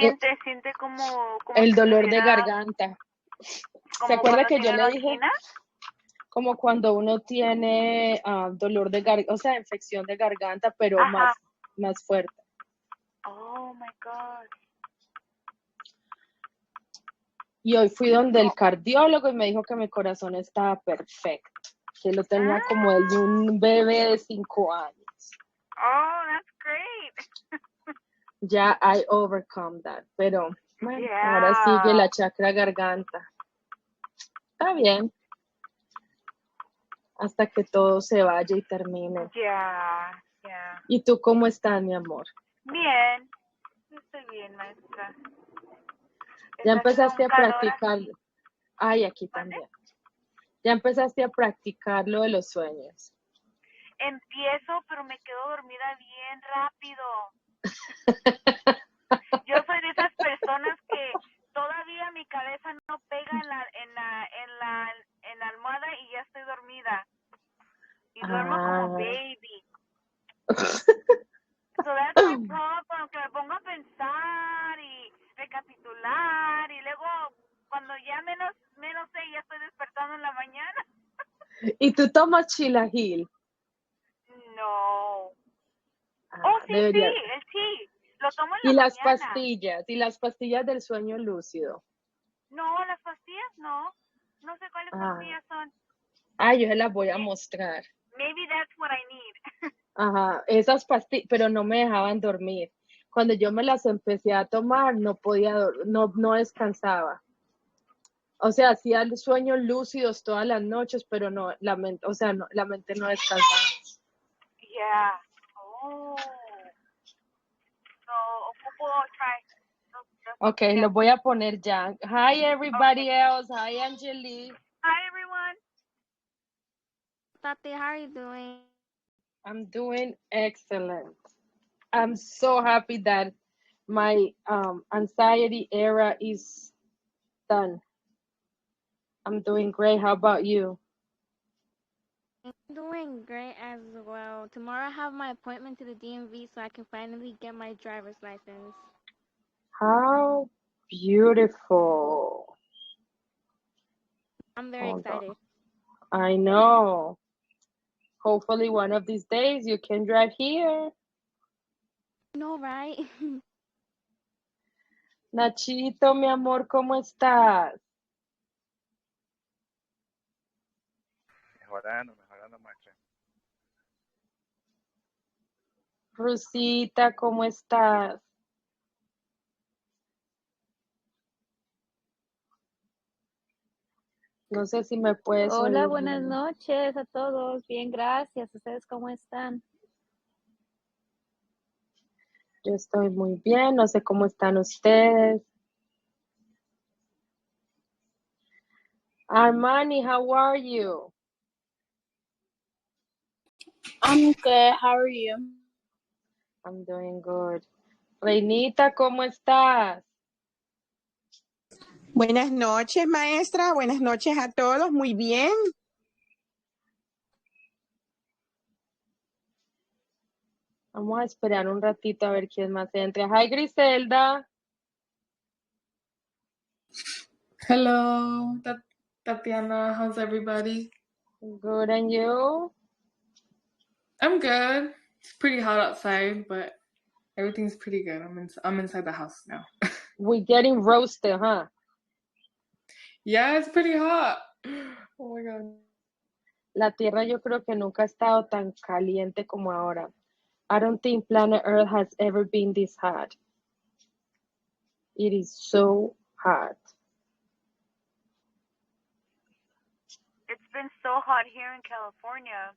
Eh, siente como El si dolor de tuviera, garganta. ¿Se como acuerda cuando que yo tiene le una dije? angina. Como cuando uno tiene dolor de garganta, o sea, infección de garganta, pero Ajá. más fuerte. Oh my God. Y hoy fui donde el cardiólogo y me dijo que mi corazón estaba perfecto, que lo tenía como el de un bebé de 5 años. Oh, that's great. Ya I overcome that, pero bueno, ahora sigue Yeah. la chakra garganta. Está bien, hasta que todo se vaya y termine. Yeah. Yeah. ¿Y tú cómo estás, mi amor? Bien. Estoy bien, maestra. ¿Ya Está haciendo empezaste un a calor practicar? aquí. Ay, aquí ¿Mande? también. ¿Ya empezaste a practicar lo de los sueños? Empiezo, pero me quedo dormida bien rápido. Yo soy de esas personas que todavía mi cabeza no pega en la almohada y ya estoy dormida. Y duermo como Ah. baby. So that's my problem, que me pongo a pensar y recapitular y luego cuando ya menos sé ya estoy despertando en la mañana. ¿Y tú tomas Chilajil? No. Oh, sí, Deberías. el sí. Lo tomo en la ¿Y mañana. las pastillas del sueño lúcido? No, las pastillas no. No sé cuáles Ah, pastillas son. yo se las voy a mostrar. Maybe that's what I need. Ajá, esas pastillas, pero no me dejaban dormir. Cuando yo me las empecé a tomar, no podía, no descansaba. O sea, hacía sueños lúcidos todas las noches, pero no, la mente, o sea, no, la mente no descansaba. Yeah. Oh. So, ocupo try. Ok, lo voy a poner ya. Hi Okay. everybody else. Hi Angelique. Hi, everyone. Tati, how are you doing? I'm doing excellent. I'm so happy that my anxiety era is done. I'm doing great. How about you? I'm doing great as well. Tomorrow I have my appointment to the DMV so I can finally get my driver's license. How beautiful. I'm very Hold on. excited. I know. Hopefully one of these days you can drive here. No, right? Nachito, mi amor, ¿cómo estás? Mejorando, maestra. Rusita, ¿cómo estás? No sé si me puedes Hola, oír buenas bien. noches a todos. Bien, gracias. ¿Ustedes cómo están? Yo estoy muy bien, no sé cómo están ustedes. Armani, how are you? I'm good. How are you? I'm doing good. Reinita, ¿cómo estás? Buenas noches, maestra. Buenas noches a todos. Muy bien. Vamos a esperar un ratito a ver quién más entra. Hi, Griselda. Hello, Tatiana. How's everybody? Good, and you? I'm good. It's pretty hot outside, but everything's pretty good. I'm inside the house now. We're getting roasted, huh? Yeah, it's pretty hot. Oh my god. La Tierra yo creo que nunca ha estado tan caliente como ahora. I don't think planet Earth has ever been this hot. It is so hot. It's been so hot here in California.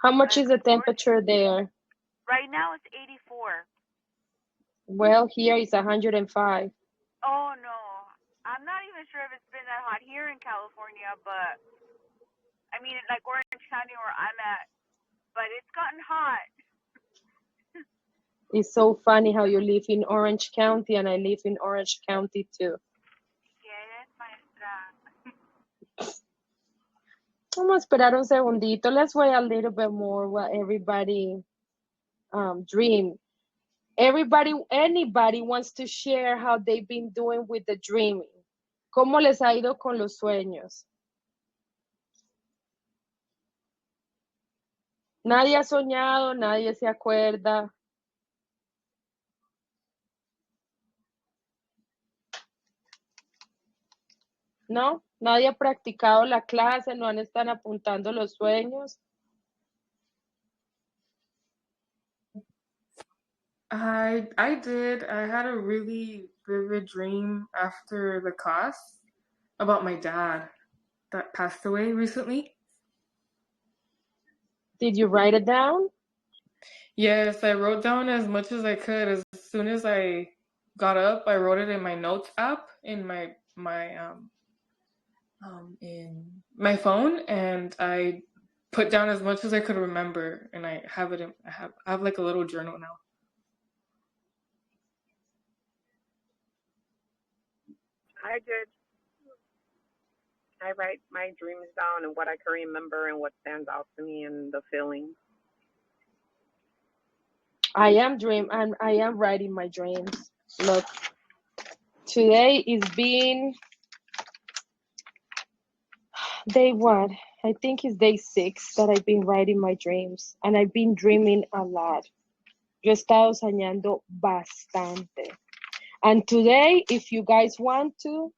How much is the temperature there? Right now it's 84. Well, here is 105. Oh no. I'm not even sure if it's been that hot here in California, but I mean like Orange County where I'm at. But it's gotten hot. It's so funny how you live in Orange County and I live in Orange County too. Yes, maestra. Vamos a esperar un segundito. Let's wait a little bit more while everybody dream. Anybody wants to share how they've been doing with the dreaming. ¿Cómo les ha ido con los sueños? Nadie ha soñado, nadie se acuerda. ¿No? Nadie ha practicado la clase, no han estado apuntando los sueños. I did. I had a really vivid dream after the class about my dad that passed away recently. Did you write it down? Yes, I wrote down as much as I could. As soon as I got up, I wrote it in my notes app in in my phone, and I put down as much as I could remember, and I have it in, I have like a little journal now. I did. I write my dreams down and what I can remember and what stands out to me and the feelings. I am writing my dreams. Look, today is being day what? I think it's day 6 that I've been writing my dreams, and I've been dreaming a lot. Yo he estado soñando bastante. And today, if you guys want to,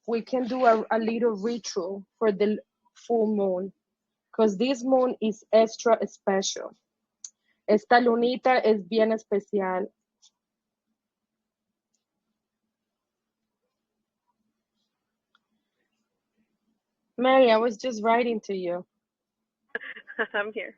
we can do a little ritual for the full moon, because this moon is extra special. Esta lunita es bien especial. Mary, I was just writing to you. I'm here.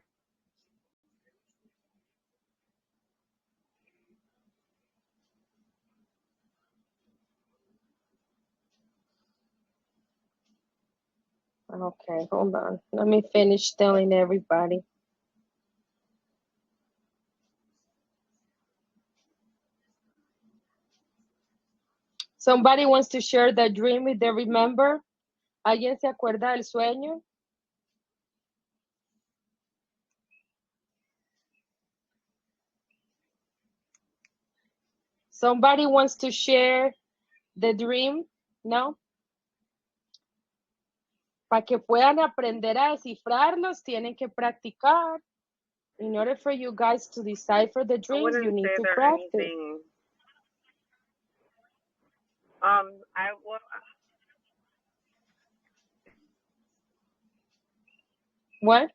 Okay, hold on. Let me finish telling everybody. Somebody wants to share the dream if they remember. ¿Alguien se acuerda del sueño? Somebody wants to share the dream? No? Para que puedan aprender a descifrarlos, tienen que practicar. In order for you guys to decipher the dreams, you need to practice. Anything. What?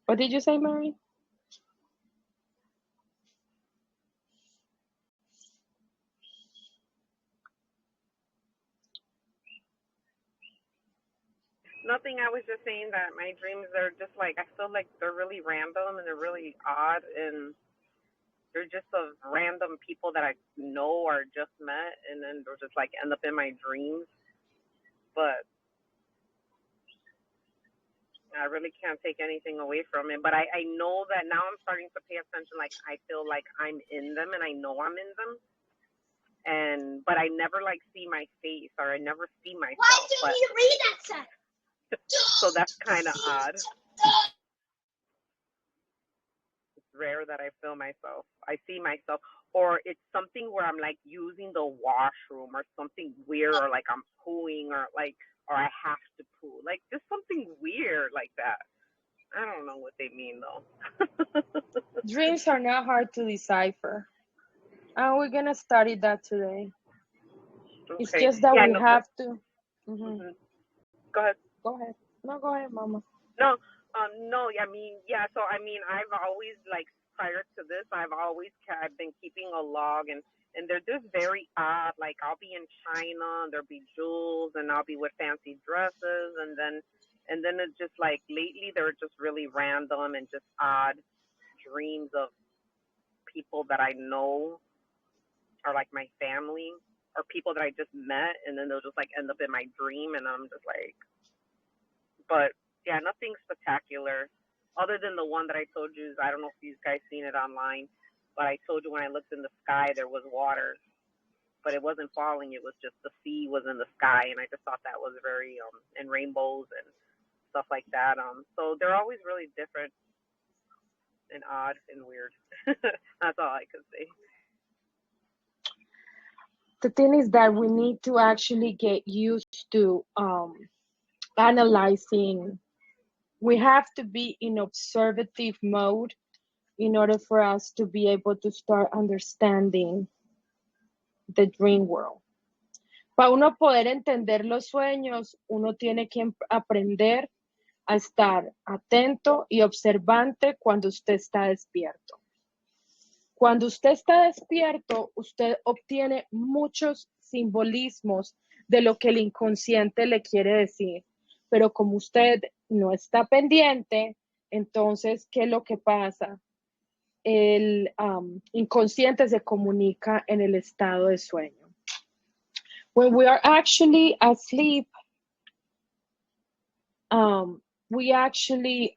What did you say, Mary? Nothing. I was just saying that my dreams are just like, I feel like they're really random and they're really odd, and they're just of random people that I know or just met, and then they'll just like end up in my dreams. But I really can't take anything away from it. But I know that now I'm starting to pay attention. Like, I feel like I'm in them and I know I'm in them. But I never like see my face, or I never see myself. Why didn't you read that set? So that's kind of odd. It's rare that I feel myself. I see myself, or it's something where I'm like using the washroom or something weird, or like I'm pooing, or I have to poo, like just something weird like that. I don't know what they mean though. Dreams are not hard to decipher. And we're gonna study that today. Okay. It's just that we have to. Mm-hmm. Go ahead. Go ahead. No, go ahead, Mama. No, I mean, yeah. So I mean, I've always, like, prior to this, I've been keeping a log, and they're just very odd. Like, I'll be in China, and there'll be jewels, and I'll be with fancy dresses, and then it's just like lately they're just really random and just odd dreams of people that I know, or like my family, or people that I just met, and then they'll just like end up in my dream, and I'm just like, but yeah, nothing spectacular other than the one that I told you. I don't know if you guys seen it online, but I told you when I looked in the sky there was water, but it wasn't falling. It was just the sea was in the sky, and I just thought that was very and rainbows, and stuff like that. So they're always really different and odd and weird. That's all I could say. The thing is that we need to actually get used to analyzing. We have to be in observative mode in order for us to be able to start understanding the dream world. Para uno poder entender los sueños, uno tiene que aprender a estar atento y observante cuando usted está despierto. Cuando usted está despierto, usted obtiene muchos simbolismos de lo que el inconsciente le quiere decir. Pero como usted no está pendiente, entonces, ¿qué es lo que pasa? El inconsciente se comunica en el estado de sueño. When we are actually asleep, we actually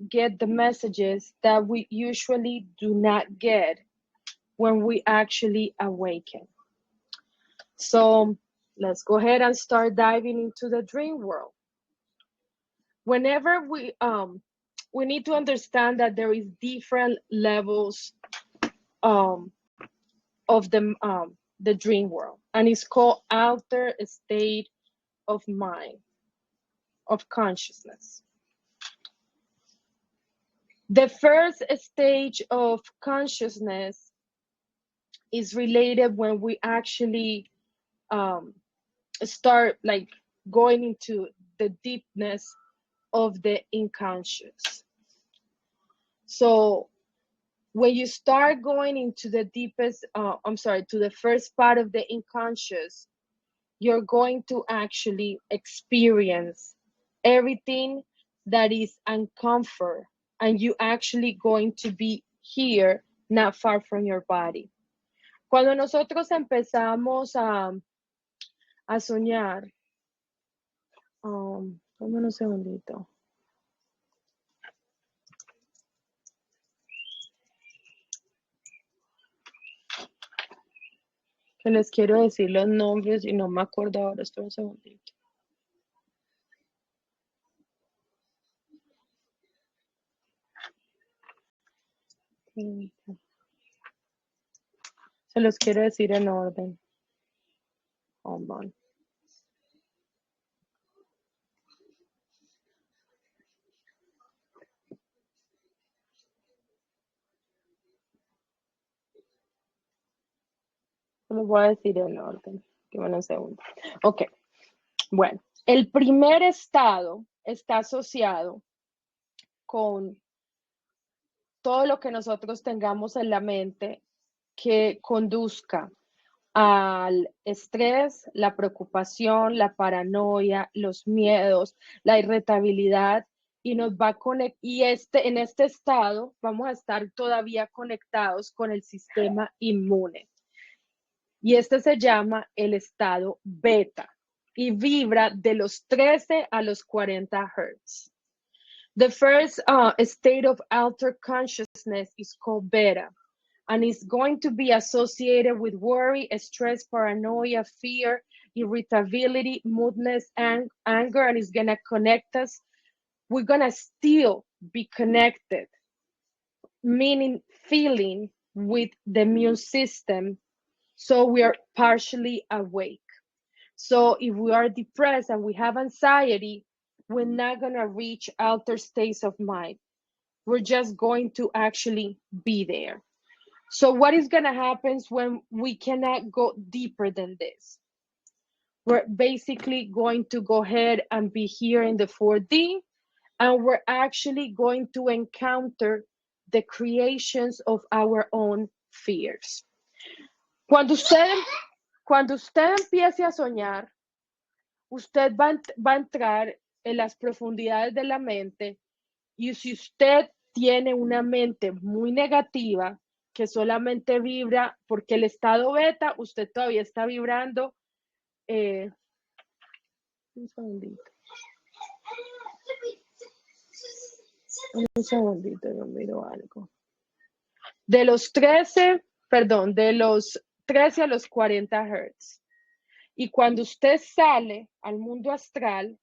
get the messages that we usually do not get when we actually awaken. So let's go ahead and start diving into the dream world. Whenever we need to understand that there is different levels of the dream world, and it's called altered state of mind, of consciousness. The first stage of consciousness is related when we actually start like going into the deepness of the unconscious. So when you start going into the deepest, to the first part of the unconscious, you're going to actually experience everything that is uncomfort, and you actually going to be here, not far from your body. Cuando nosotros empezamos a soñar, dame un segundito. Que les quiero decir los nombres y no me acuerdo ahora, espera un segundito. Se los quiero decir en orden. Hold on. Se los voy a decir en orden. Que un segundo. Ok. Bueno, el primer estado está asociado con todo lo que nosotros tengamos en la mente que conduzca al estrés, la preocupación, la paranoia, los miedos, la irritabilidad, y nos va a conectar, y en este estado vamos a estar todavía conectados con el sistema inmune. Y este se llama el estado beta y vibra de los 13 a los 40 Hz. The first state of altered consciousness is called beta, and it's going to be associated with worry, stress, paranoia, fear, irritability, moodiness, and anger, and it's going to connect us. We're going to still be connected, meaning feeling with the immune system, so we are partially awake. So if we are depressed and we have anxiety, we're not going to reach altered states of mind. We're just going to actually be there. So what is going to happen when we cannot go deeper than this? We're basically going to go ahead and be here in the 4D, and we're actually going to encounter the creations of our own fears. Cuando usted empiece a soñar, usted va a entrar en las profundidades de la mente, y si usted tiene una mente muy negativa que solamente vibra, porque el estado beta, usted todavía está vibrando. Un segundito. Un segundito, yo miro algo. De los 13 a los 40 Hz. Y cuando usted sale al mundo astral,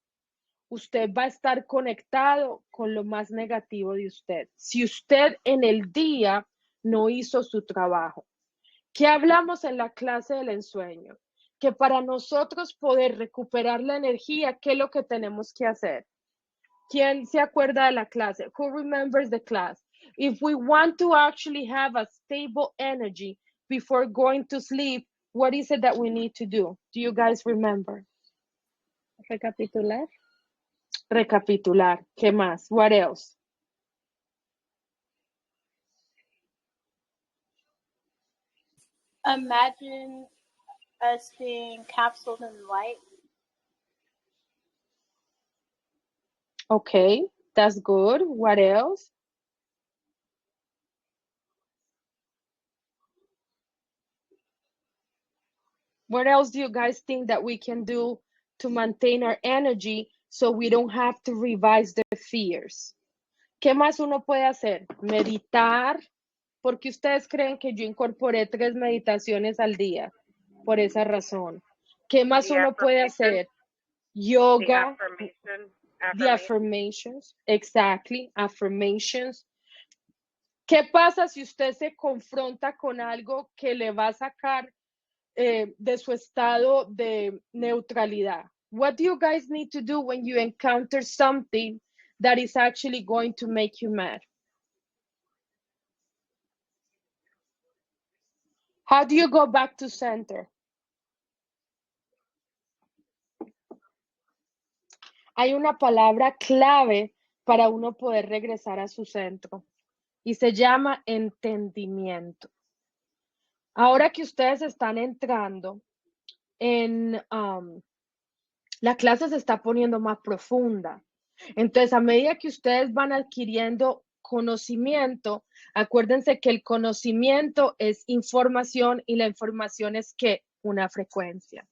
usted va a estar conectado con lo más negativo de usted. Si usted en el día no hizo su trabajo. ¿Qué hablamos en la clase del ensueño? Que para nosotros poder recuperar la energía, ¿qué es lo que tenemos que hacer? ¿Quién se acuerda de la clase? Who remembers the class? If we want to actually have a stable energy before going to sleep, what is it that we need to do? Do you guys remember? Recapitular. Recapitular. ¿Qué más? What else? Imagine us being capsuled in light. Okay, that's good. What else? What else do you guys think that we can do to maintain our energy so we don't have to revise the fears? ¿Qué más uno puede hacer? Meditar. Porque ustedes creen que yo incorporé 3 meditaciones al día. Por esa razón. ¿Qué más The uno puede hacer? The Yoga. The affirmations. Exactly. Affirmations. ¿Qué pasa si usted se confronta con algo que le va a sacar de su estado de neutralidad? What do you guys need to do when you encounter something that is actually going to make you mad? How do you go back to center? Hay una palabra clave para uno poder regresar a su centro y se llama entendimiento. Ahora que ustedes están entrando en la clase se está poniendo más profunda. Entonces, a medida que ustedes van adquiriendo conocimiento, acuérdense que el conocimiento es información y la información es ¿qué? Una frecuencia.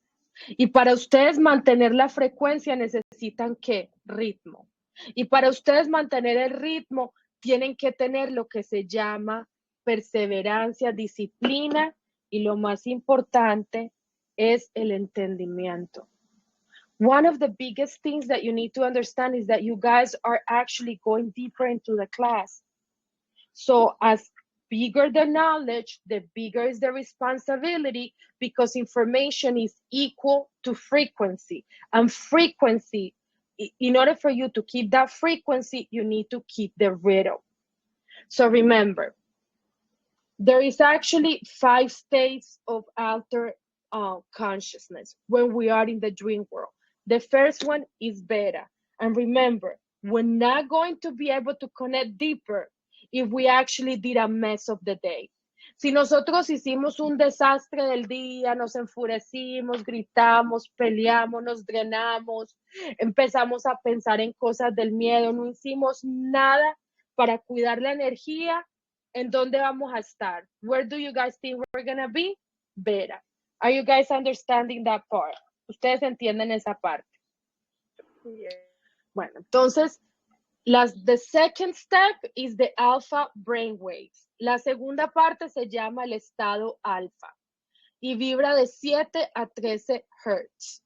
Y para ustedes mantener la frecuencia necesitan ¿qué? Ritmo. Y para ustedes mantener el ritmo tienen que tener lo que se llama perseverancia, disciplina y lo más importante es el entendimiento. One of the biggest things that you need to understand is that you guys are actually going deeper into the class. So as bigger the knowledge, the bigger is the responsibility because information is equal to frequency. And frequency, in order for you to keep that frequency, you need to keep the rhythm. So remember, there is actually 5 states of altered consciousness when we are in the dream world. The first one is beta. And remember, we're not going to be able to connect deeper if we actually did a mess of the day. Si nosotros hicimos un desastre del día, nos enfurecimos, gritamos, peleamos, nos drenamos, empezamos a pensar en cosas del miedo, no hicimos nada para cuidar la energía, ¿en dónde vamos a estar? Where do you guys think we're going to be? Beta. Are you guys understanding that part? Ustedes entienden esa parte. Yeah. Bueno, entonces, the second step is the alpha brainwaves. La segunda parte se llama el estado alfa y vibra de 7 a 13 Hz,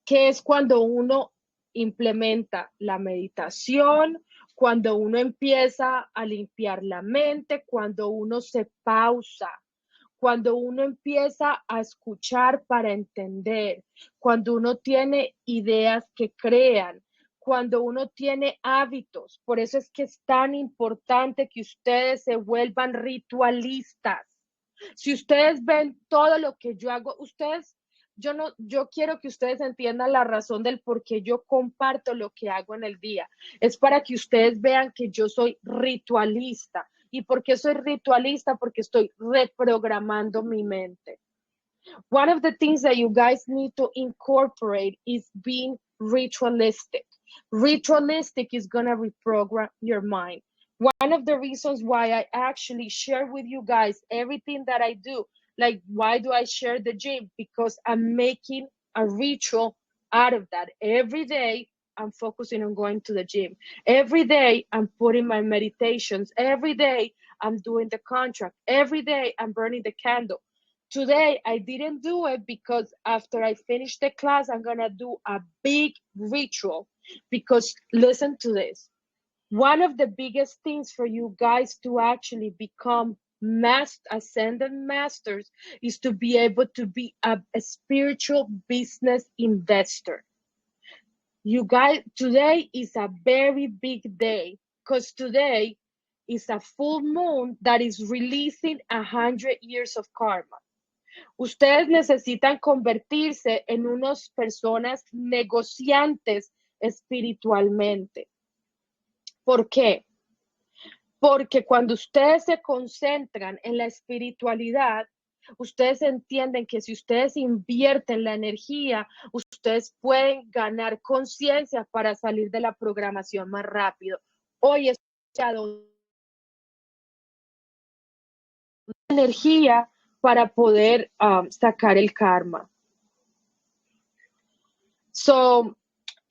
que es cuando uno implementa la meditación, cuando uno empieza a limpiar la mente, cuando uno se pausa, cuando uno empieza a escuchar para entender, cuando uno tiene ideas que crean, cuando uno tiene hábitos. Por eso es que es tan importante que ustedes se vuelvan ritualistas. Si ustedes ven todo lo que yo hago, yo quiero que ustedes entiendan la razón del por qué yo comparto lo que hago en el día. Es para que ustedes vean que yo soy ritualista. ¿Y por qué soy ritualista? Porque estoy reprogramando mi mente. One of the things that you guys need to incorporate is being ritualistic. Ritualistic is going to reprogram your mind. One of the reasons why I actually share with you guys everything that I do, like why do I share the gym? Because I'm making a ritual out of that. Every day I'm focusing on going to the gym. Every day I'm putting my meditations. Every day I'm doing the contract. Every day I'm burning the candle. today I didn't do it because after I finish the class, I'm going to do a big ritual. Because listen to this. One of the biggest things for you guys to actually become ascended masters is to be able to be a spiritual business investor. You guys, today is a very big day because today is a full moon that is releasing 100 years of karma. Ustedes necesitan convertirse en unas personas negociantes espiritualmente. ¿Por qué? Porque cuando ustedes se concentran en la espiritualidad, ustedes entienden que si ustedes invierten la energía, ustedes pueden ganar conciencia para salir de la programación más rápido. Hoy es energía para poder sacar el karma. So,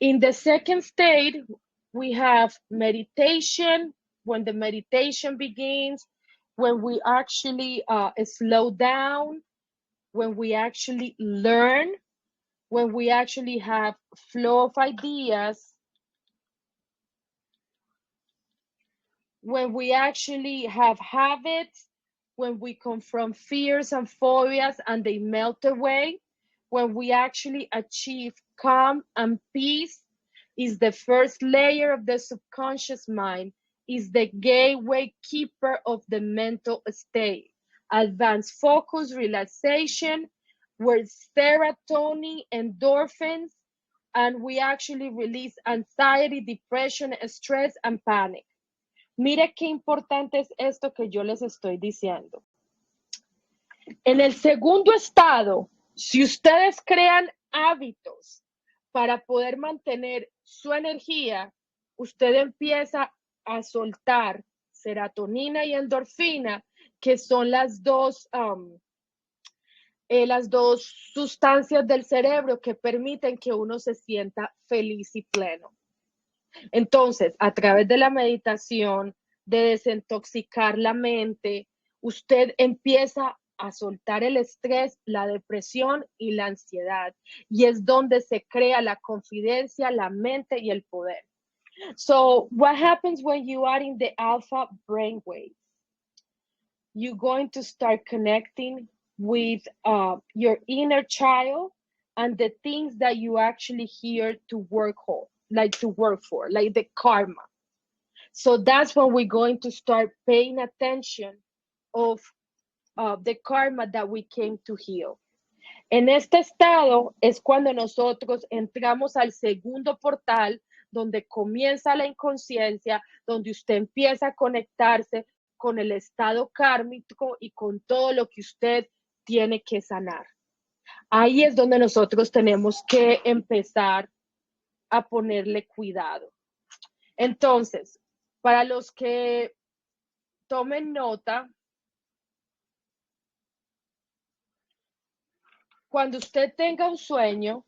in the second state, we have meditation. When the meditation begins, when we actually slow down, when we actually learn, when we actually have flow of ideas, when we actually have habits, when we confront fears and phobias and they melt away, when we actually achieve calm and peace, is the first layer of the subconscious mind, is the gateway keeper of the mental state. Advanced focus, relaxation, where serotonin, endorphins, and we actually release anxiety, depression, stress, and panic. Mire qué importante es esto que yo les estoy diciendo. En el segundo estado, si ustedes crean hábitos para poder mantener su energía, usted empieza a soltar serotonina y endorfina, que son las dos sustancias del cerebro que permiten que uno se sienta feliz y pleno. Entonces, a través de la meditación, de desintoxicar la mente, usted empieza a soltar el estrés, la depresión y la ansiedad. Y es donde se crea la confidencia, la mente y el poder. So, what happens when you are in the alpha brainwave? You're going to start connecting with your inner child and the things that you actually here to work for, like the karma. So that's when we're going to start paying attention of the karma that we came to heal. En este estado es cuando nosotros entramos al segundo portal, donde comienza la inconsciencia, donde usted empieza a conectarse con el estado kármico y con todo lo que usted tiene que sanar. Ahí es donde nosotros tenemos que empezar a ponerle cuidado. Entonces, para los que tomen nota, cuando usted tenga un sueño,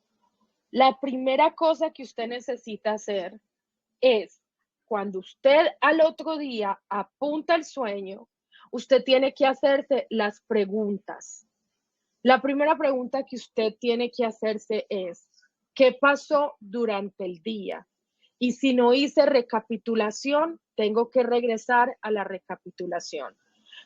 la primera cosa que usted necesita hacer es, cuando usted al otro día apunta el sueño, usted tiene que hacerse las preguntas. La primera pregunta que usted tiene que hacerse es, ¿qué pasó durante el día? Y si no hice recapitulación, tengo que regresar a la recapitulación.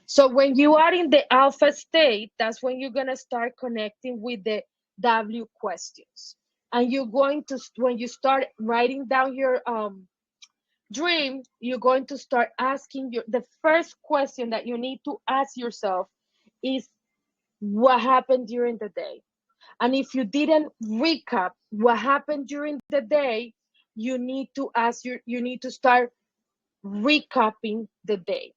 So when you are in the alpha state, that's when you're going to start connecting with the W questions. And you're going to, when you start writing down your dream, you're going to start asking the first question that you need to ask yourself is, what happened during the day? And if you didn't recap what happened during the day, you need to start recapping the day.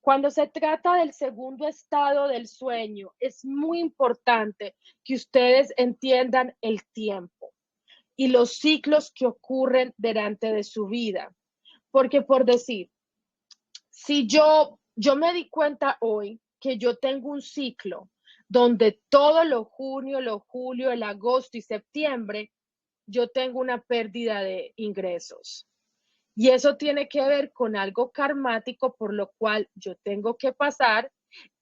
Cuando se trata del segundo estado del sueño, es muy importante que ustedes entiendan el tiempo y los ciclos que ocurren delante de su vida. Porque por decir, si yo me di cuenta hoy que yo tengo un ciclo donde todo lo junio, lo julio, el agosto y septiembre, yo tengo una pérdida de ingresos. Y eso tiene que ver con algo karmático por lo cual yo tengo que pasar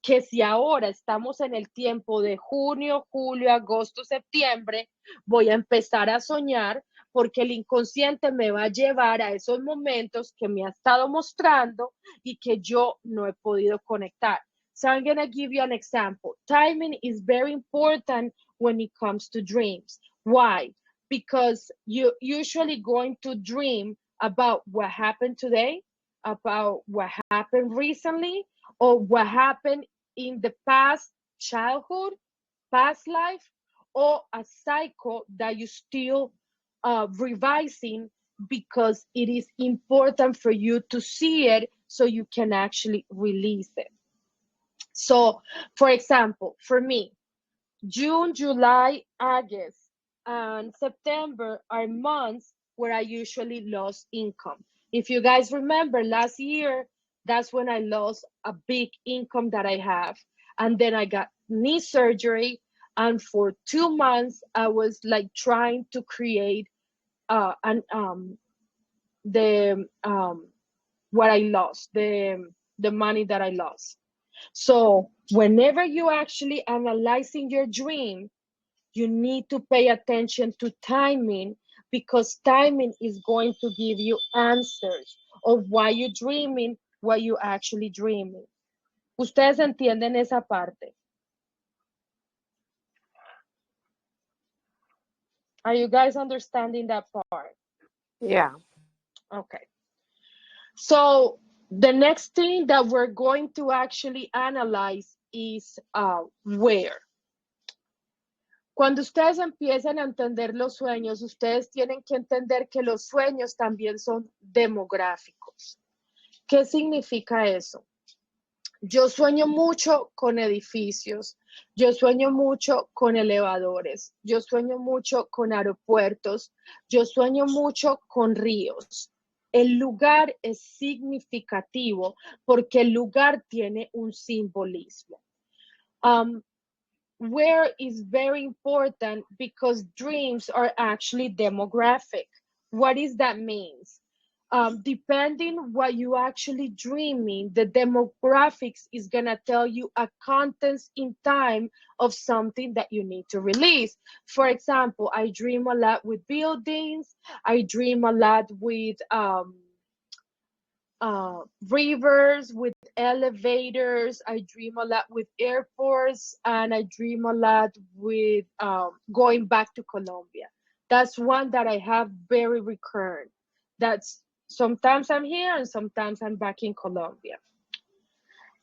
que si ahora estamos en el tiempo de junio, julio, agosto, septiembre, voy a empezar a soñar porque el inconsciente me va a llevar a esos momentos que me ha estado mostrando y que yo no he podido conectar. So I'm going to give you an example. Timing is very important when it comes to dreams. Why? Because you're usually going to dream about what happened today, about what happened recently, or what happened in the past childhood, past life, or a cycle that you still revising because it is important for you to see it so you can actually release it. So, for example, for me, June, July, August, and September are months where I usually lost income. If you guys remember last year, that's when I lost a big income that I have. And then I got knee surgery. And for 2 months, I was like trying to create the what I lost, the money that I lost. So whenever you actually analyzing your dream, you need to pay attention to timing because timing is going to give you answers of why you're dreaming, what you actually dreaming. Ustedes entienden esa parte. Are you guys understanding that part? Yeah. Okay. So the next thing that we're going to actually analyze is where. Cuando ustedes empiezan a entender los sueños, ustedes tienen que entender que los sueños también son demográficos. ¿Qué significa eso? Yo sueño mucho con edificios, yo sueño mucho con elevadores, yo sueño mucho con aeropuertos, yo sueño mucho con ríos. El lugar es significativo porque el lugar tiene un simbolismo. Where is very important because dreams are actually demographic. What does that mean? Depending what you actually dreaming, the demographics is gonna tell you a contents in time of something that you need to release. For example, I dream a lot with buildings. I dream a lot with rivers, with elevators. I dream a lot with airports, and I dream a lot with going back to Colombia. That's one that I have very recurrent. That's sometimes I'm here and sometimes I'm back in Colombia.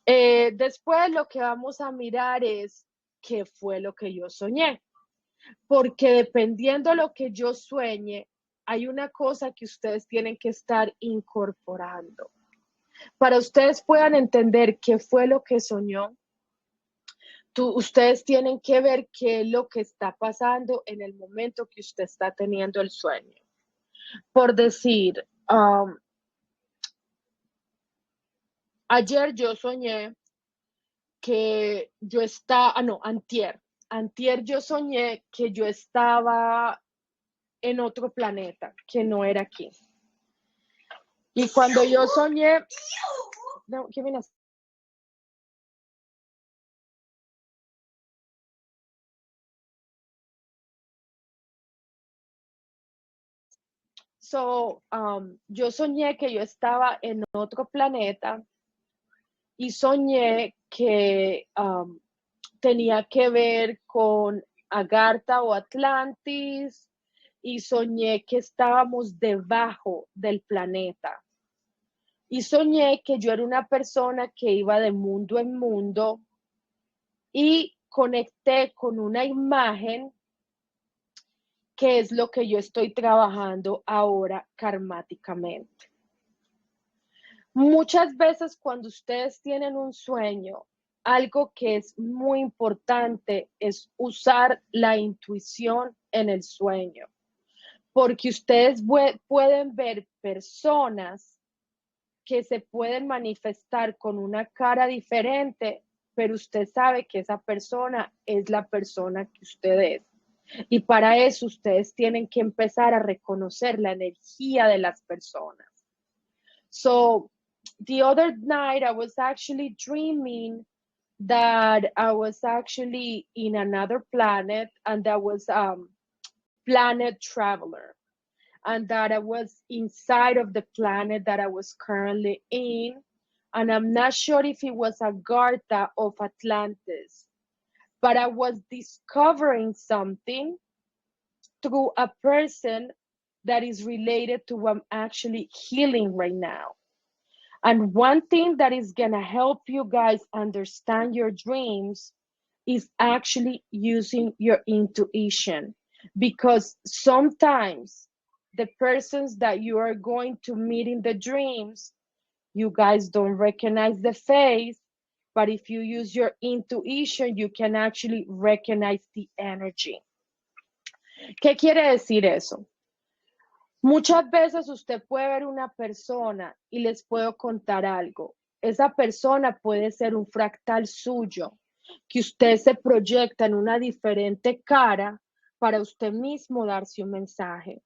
Después lo que vamos a mirar es qué fue lo que yo soñé. Porque dependiendo lo que yo sueñe, hay una cosa que ustedes tienen que estar incorporando. Para ustedes puedan entender qué fue lo que soñó, ustedes tienen que ver qué es lo que está pasando en el momento que usted está teniendo el sueño. Por decir, ayer yo soñé que yo estaba, antier yo soñé que yo estaba en otro planeta, que no era aquí. Y cuando yo soñé, no, ¿qué viene? So, yo soñé que yo estaba en otro planeta y soñé que tenía que ver con Agartha o Atlantis y soñé que estábamos debajo del planeta. Y soñé que yo era una persona que iba de mundo en mundo y conecté con una imagen que es lo que yo estoy trabajando ahora karmáticamente. Muchas veces cuando ustedes tienen un sueño, algo que es muy importante es usar la intuición en el sueño, porque ustedes pueden ver personas que se pueden manifestar con una cara diferente, pero usted sabe que esa persona es la persona que usted es. Y para eso ustedes tienen que empezar a reconocer la energía de las personas. So, the other night I was actually dreaming that I was actually in another planet, and that was planet traveler, and that I was inside of the planet that I was currently in. And I'm not sure if it was Agartha of Atlantis, but I was discovering something through a person that is related to what I'm actually healing right now. And one thing that is going to help you guys understand your dreams is actually using your intuition. Because sometimes the persons that you are going to meet in the dreams, you guys don't recognize the face, but if you use your intuition, you can actually recognize the energy. ¿Qué quiere decir eso? Muchas veces usted puede ver una persona y les puedo contar algo. Esa persona puede ser un fractal suyo, que usted se proyecta en una diferente cara para usted mismo darse un mensaje.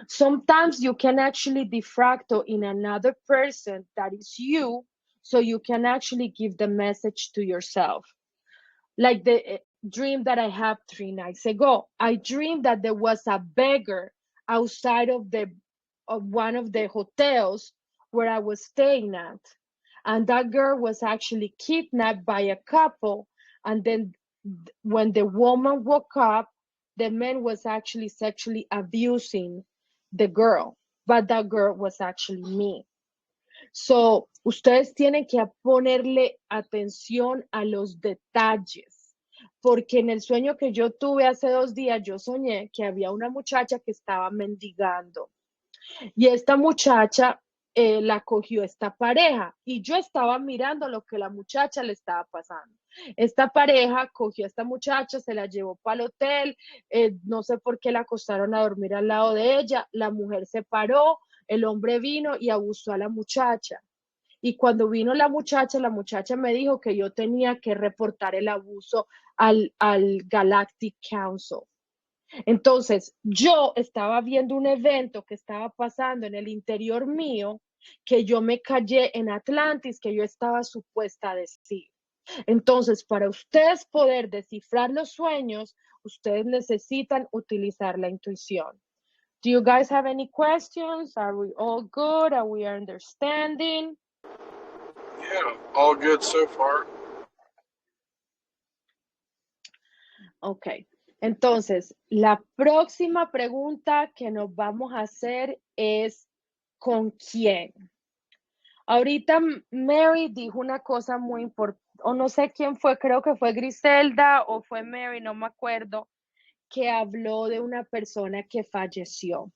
Sometimes you can actually diffracto in another person that is you, so you can actually give the message to yourself. Like the dream that I had 3 nights ago. I dreamed that there was a beggar outside of one of the hotels where I was staying at. And that girl was actually kidnapped by a couple. And then when the woman woke up, the man was actually sexually abusing the girl. But that girl was actually me. So, ustedes tienen que ponerle atención a los detalles, porque en el sueño que yo tuve hace 2 días, yo soñé que había una muchacha que estaba mendigando y esta muchacha la cogió esta pareja y yo estaba mirando lo que la muchacha le estaba pasando. Esta pareja cogió a esta muchacha, se la llevó para el hotel, no sé por qué la acostaron a dormir al lado de ella, la mujer se paró, el hombre vino y abusó a la muchacha. Y cuando vino la muchacha me dijo que yo tenía que reportar el abuso al Galactic Council. Entonces, yo estaba viendo un evento que estaba pasando en el interior mío, que yo me callé en Atlantis, que yo estaba supuesta a decir. Entonces, para ustedes poder descifrar los sueños, ustedes necesitan utilizar la intuición. Do you guys have any questions? Are we all good? Are we understanding? Yeah, all good so far. Ok, entonces la próxima pregunta que nos vamos a hacer es ¿con quién? Ahorita Mary dijo una cosa muy importante, o no sé quién fue, creo que fue Griselda o fue Mary, no me acuerdo, que habló de una persona que falleció.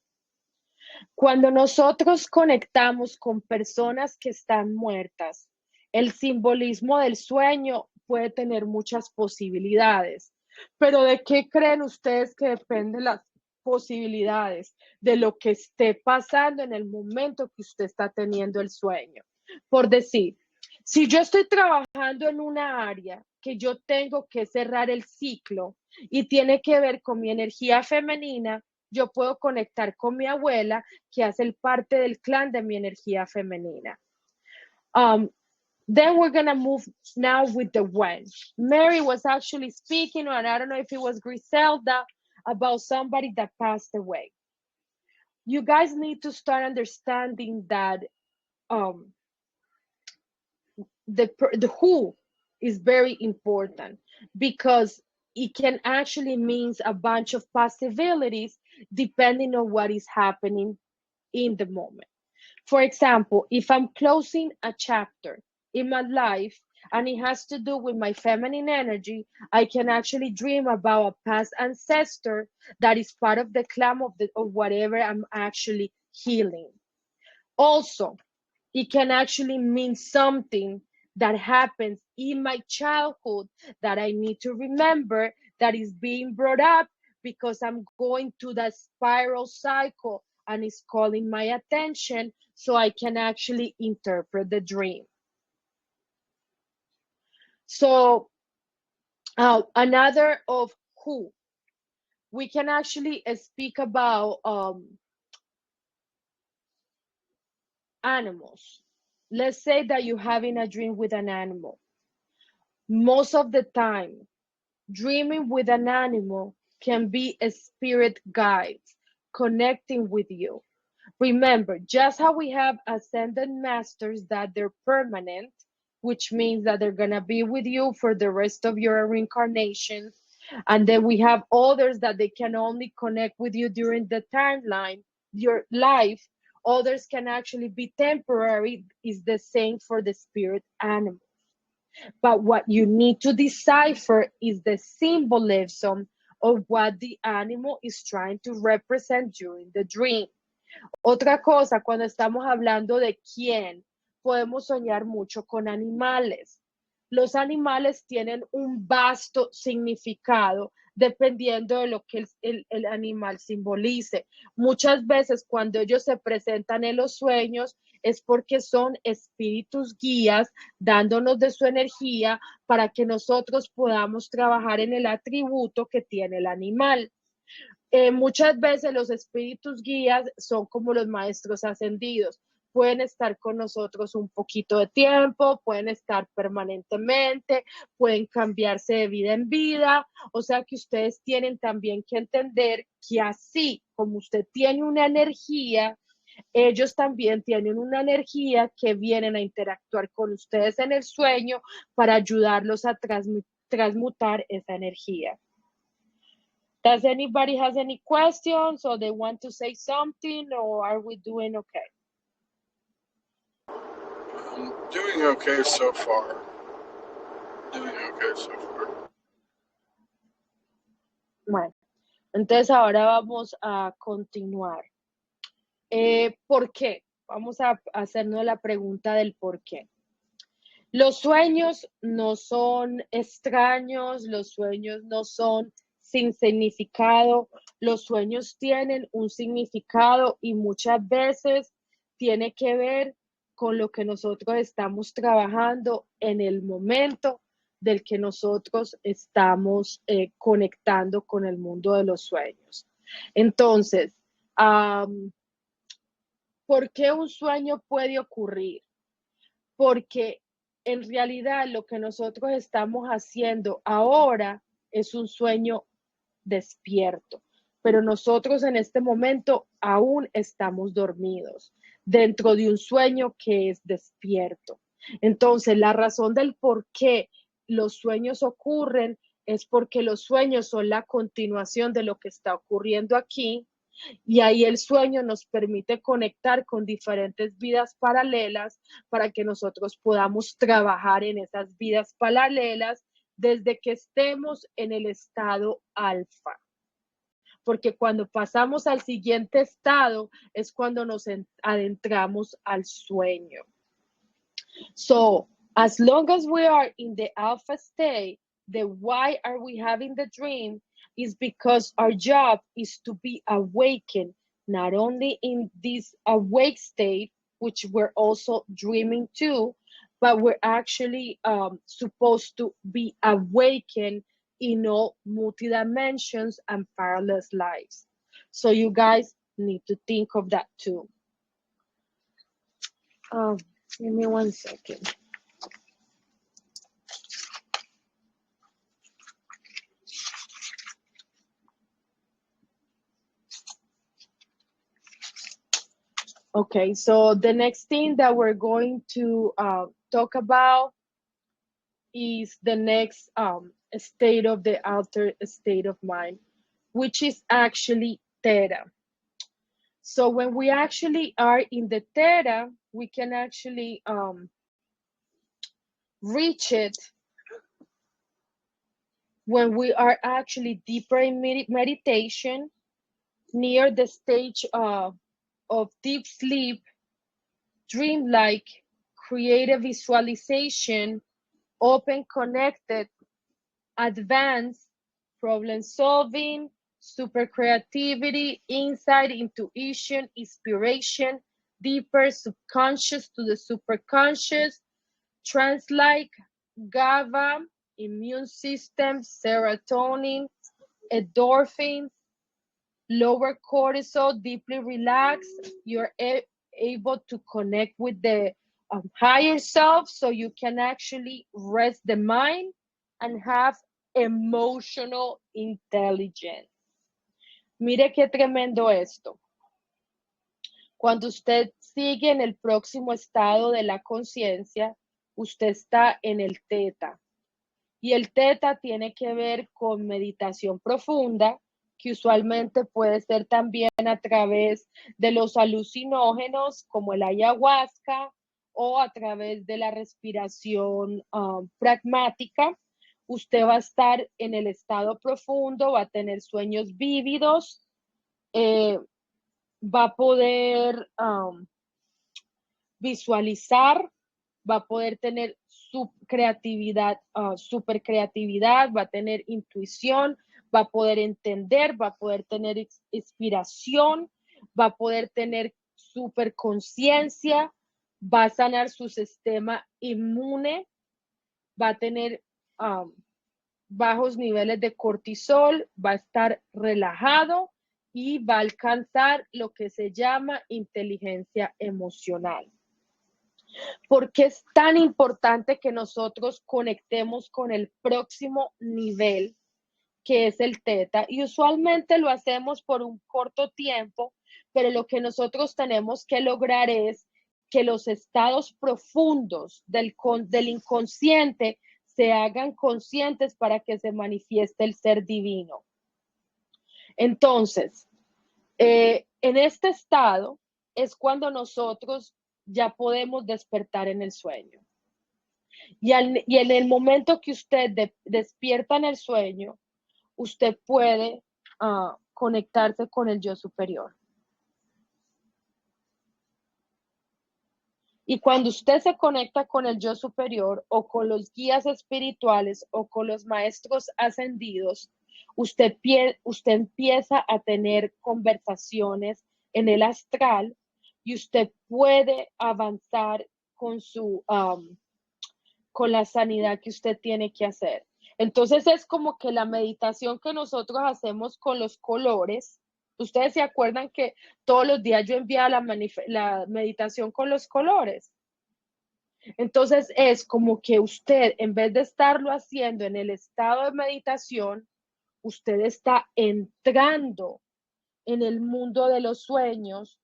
Cuando nosotros conectamos con personas que están muertas, el simbolismo del sueño puede tener muchas posibilidades. Pero ¿de qué creen ustedes que dependen las posibilidades? De lo que esté pasando en el momento que usted está teniendo el sueño. Por decir, si yo estoy trabajando en una área que yo tengo que cerrar el ciclo y tiene que ver con mi energía femenina, yo puedo conectar con mi abuela, que hace parte del clan de mi energía femenina. Then we're going to move now with the when. Mary was actually speaking, and I don't know if it was Griselda, about somebody that passed away. You guys need to start understanding that the who is very important, because it can actually means a bunch of possibilities depending on what is happening in the moment. For example, if I'm closing a chapter in my life and it has to do with my feminine energy, I can actually dream about a past ancestor that is part of the clan of whatever I'm actually healing. Also, it can actually mean something that happens in my childhood that I need to remember, that is being brought up because I'm going to that spiral cycle and it's calling my attention, so I can actually interpret the dream. So another of who, we can actually speak about animals. Let's say that you're having a dream with an animal. Most of the time, dreaming with an animal can be a spirit guide connecting with you. Remember, just how we have ascended masters that they're permanent, which means that they're going to be with you for the rest of your reincarnation. And then we have others that they can only connect with you during the timeline, your life. Others can actually be temporary, is the same for the spirit animal. But what you need to decipher is the symbolism of what the animal is trying to represent during the dream. Otra cosa, cuando estamos hablando de quién, podemos soñar mucho con animales. Los animales tienen un vasto significado dependiendo de lo que el animal simbolice. Muchas veces cuando ellos se presentan en los sueños es porque son espíritus guías dándonos de su energía para que nosotros podamos trabajar en el atributo que tiene el animal. Muchas veces los espíritus guías son como los maestros ascendidos. Pueden estar con nosotros un poquito de tiempo, pueden estar permanentemente, pueden cambiarse de vida en vida. O sea que ustedes tienen también que entender que así como usted tiene una energía, ellos también tienen una energía que vienen a interactuar con ustedes en el sueño para ayudarlos a transmutar esa energía. Does anybody has any questions or they want to say something, or are we doing okay? Doing okay so far. Doing okay so far. Bueno, entonces ahora vamos a continuar. ¿Por qué? Vamos a hacernos la pregunta del por qué. Los sueños no son extraños, los sueños no son sin significado, los sueños tienen un significado y muchas veces tiene que ver con lo que nosotros estamos trabajando en el momento del que nosotros estamos conectando con el mundo de los sueños. Entonces, ¿por qué un sueño puede ocurrir? Porque en realidad lo que nosotros estamos haciendo ahora es un sueño despierto, pero nosotros en este momento aún estamos dormidos dentro de un sueño que es despierto. Entonces, la razón del por qué los sueños ocurren es porque los sueños son la continuación de lo que está ocurriendo aquí. Y ahí el sueño nos permite conectar con diferentes vidas paralelas para que nosotros podamos trabajar en esas vidas paralelas desde que estemos en el estado alfa. Porque cuando pasamos al siguiente estado es cuando nos adentramos al sueño. So, as long as we are in the alpha state, the why are we having the dream is because our job is to be awakened, not only in this awake state, which we're also dreaming too, but we're actually supposed to be awakened in all multi-dimensions and parallel lives. So you guys need to think of that too. Give me 1 second. Okay, so the next thing that we're going to talk about is the next state of the altered state of mind, which is actually theta. So when we actually are in the theta, we can actually reach it when we are actually deeper in meditation, near the stage of deep sleep, dreamlike, creative visualization, open, connected, advanced, problem solving, super creativity, insight, intuition, inspiration, deeper subconscious to the superconscious, trance-like, GABA, immune system, serotonin, endorphins, lower cortisol, deeply relaxed. You're able to connect with the higher self, so you can actually rest the mind and have emotional intelligence. Mire qué tremendo esto. Cuando usted sigue en el próximo estado de la conciencia, usted está en el teta. Y el teta tiene que ver con meditación profunda, que usualmente puede ser también a través de los alucinógenos como el ayahuasca o a través de la respiración pragmática. Usted va a estar en el estado profundo, va a tener sueños vívidos, va a poder visualizar, va a poder tener su creatividad, super creatividad, va a tener intuición, va a poder entender, va a poder tener inspiración, va a poder tener super conciencia, va a sanar su sistema inmune, va a tener bajos niveles de cortisol, va a estar relajado y va a alcanzar lo que se llama inteligencia emocional. ¿Por qué es tan importante que nosotros conectemos con el próximo nivel, que es el teta? Y usualmente lo hacemos por un corto tiempo, pero lo que nosotros tenemos que lograr es que los estados profundos del inconsciente se hagan conscientes para que se manifieste el ser divino. Entonces, en este estado es cuando nosotros ya podemos despertar en el sueño. Y en el momento que usted despierta en el sueño, usted puede conectarse con el yo superior. Y cuando usted se conecta con el yo superior o con los guías espirituales o con los maestros ascendidos, usted empieza a tener conversaciones en el astral y usted puede avanzar con con la sanidad que usted tiene que hacer. Entonces es como que la meditación que nosotros hacemos con los colores. Ustedes se acuerdan que todos los días yo enviaba la meditación con los colores. Entonces es como que usted, en vez de estarlo haciendo en el estado de meditación, usted está entrando en el mundo de los sueños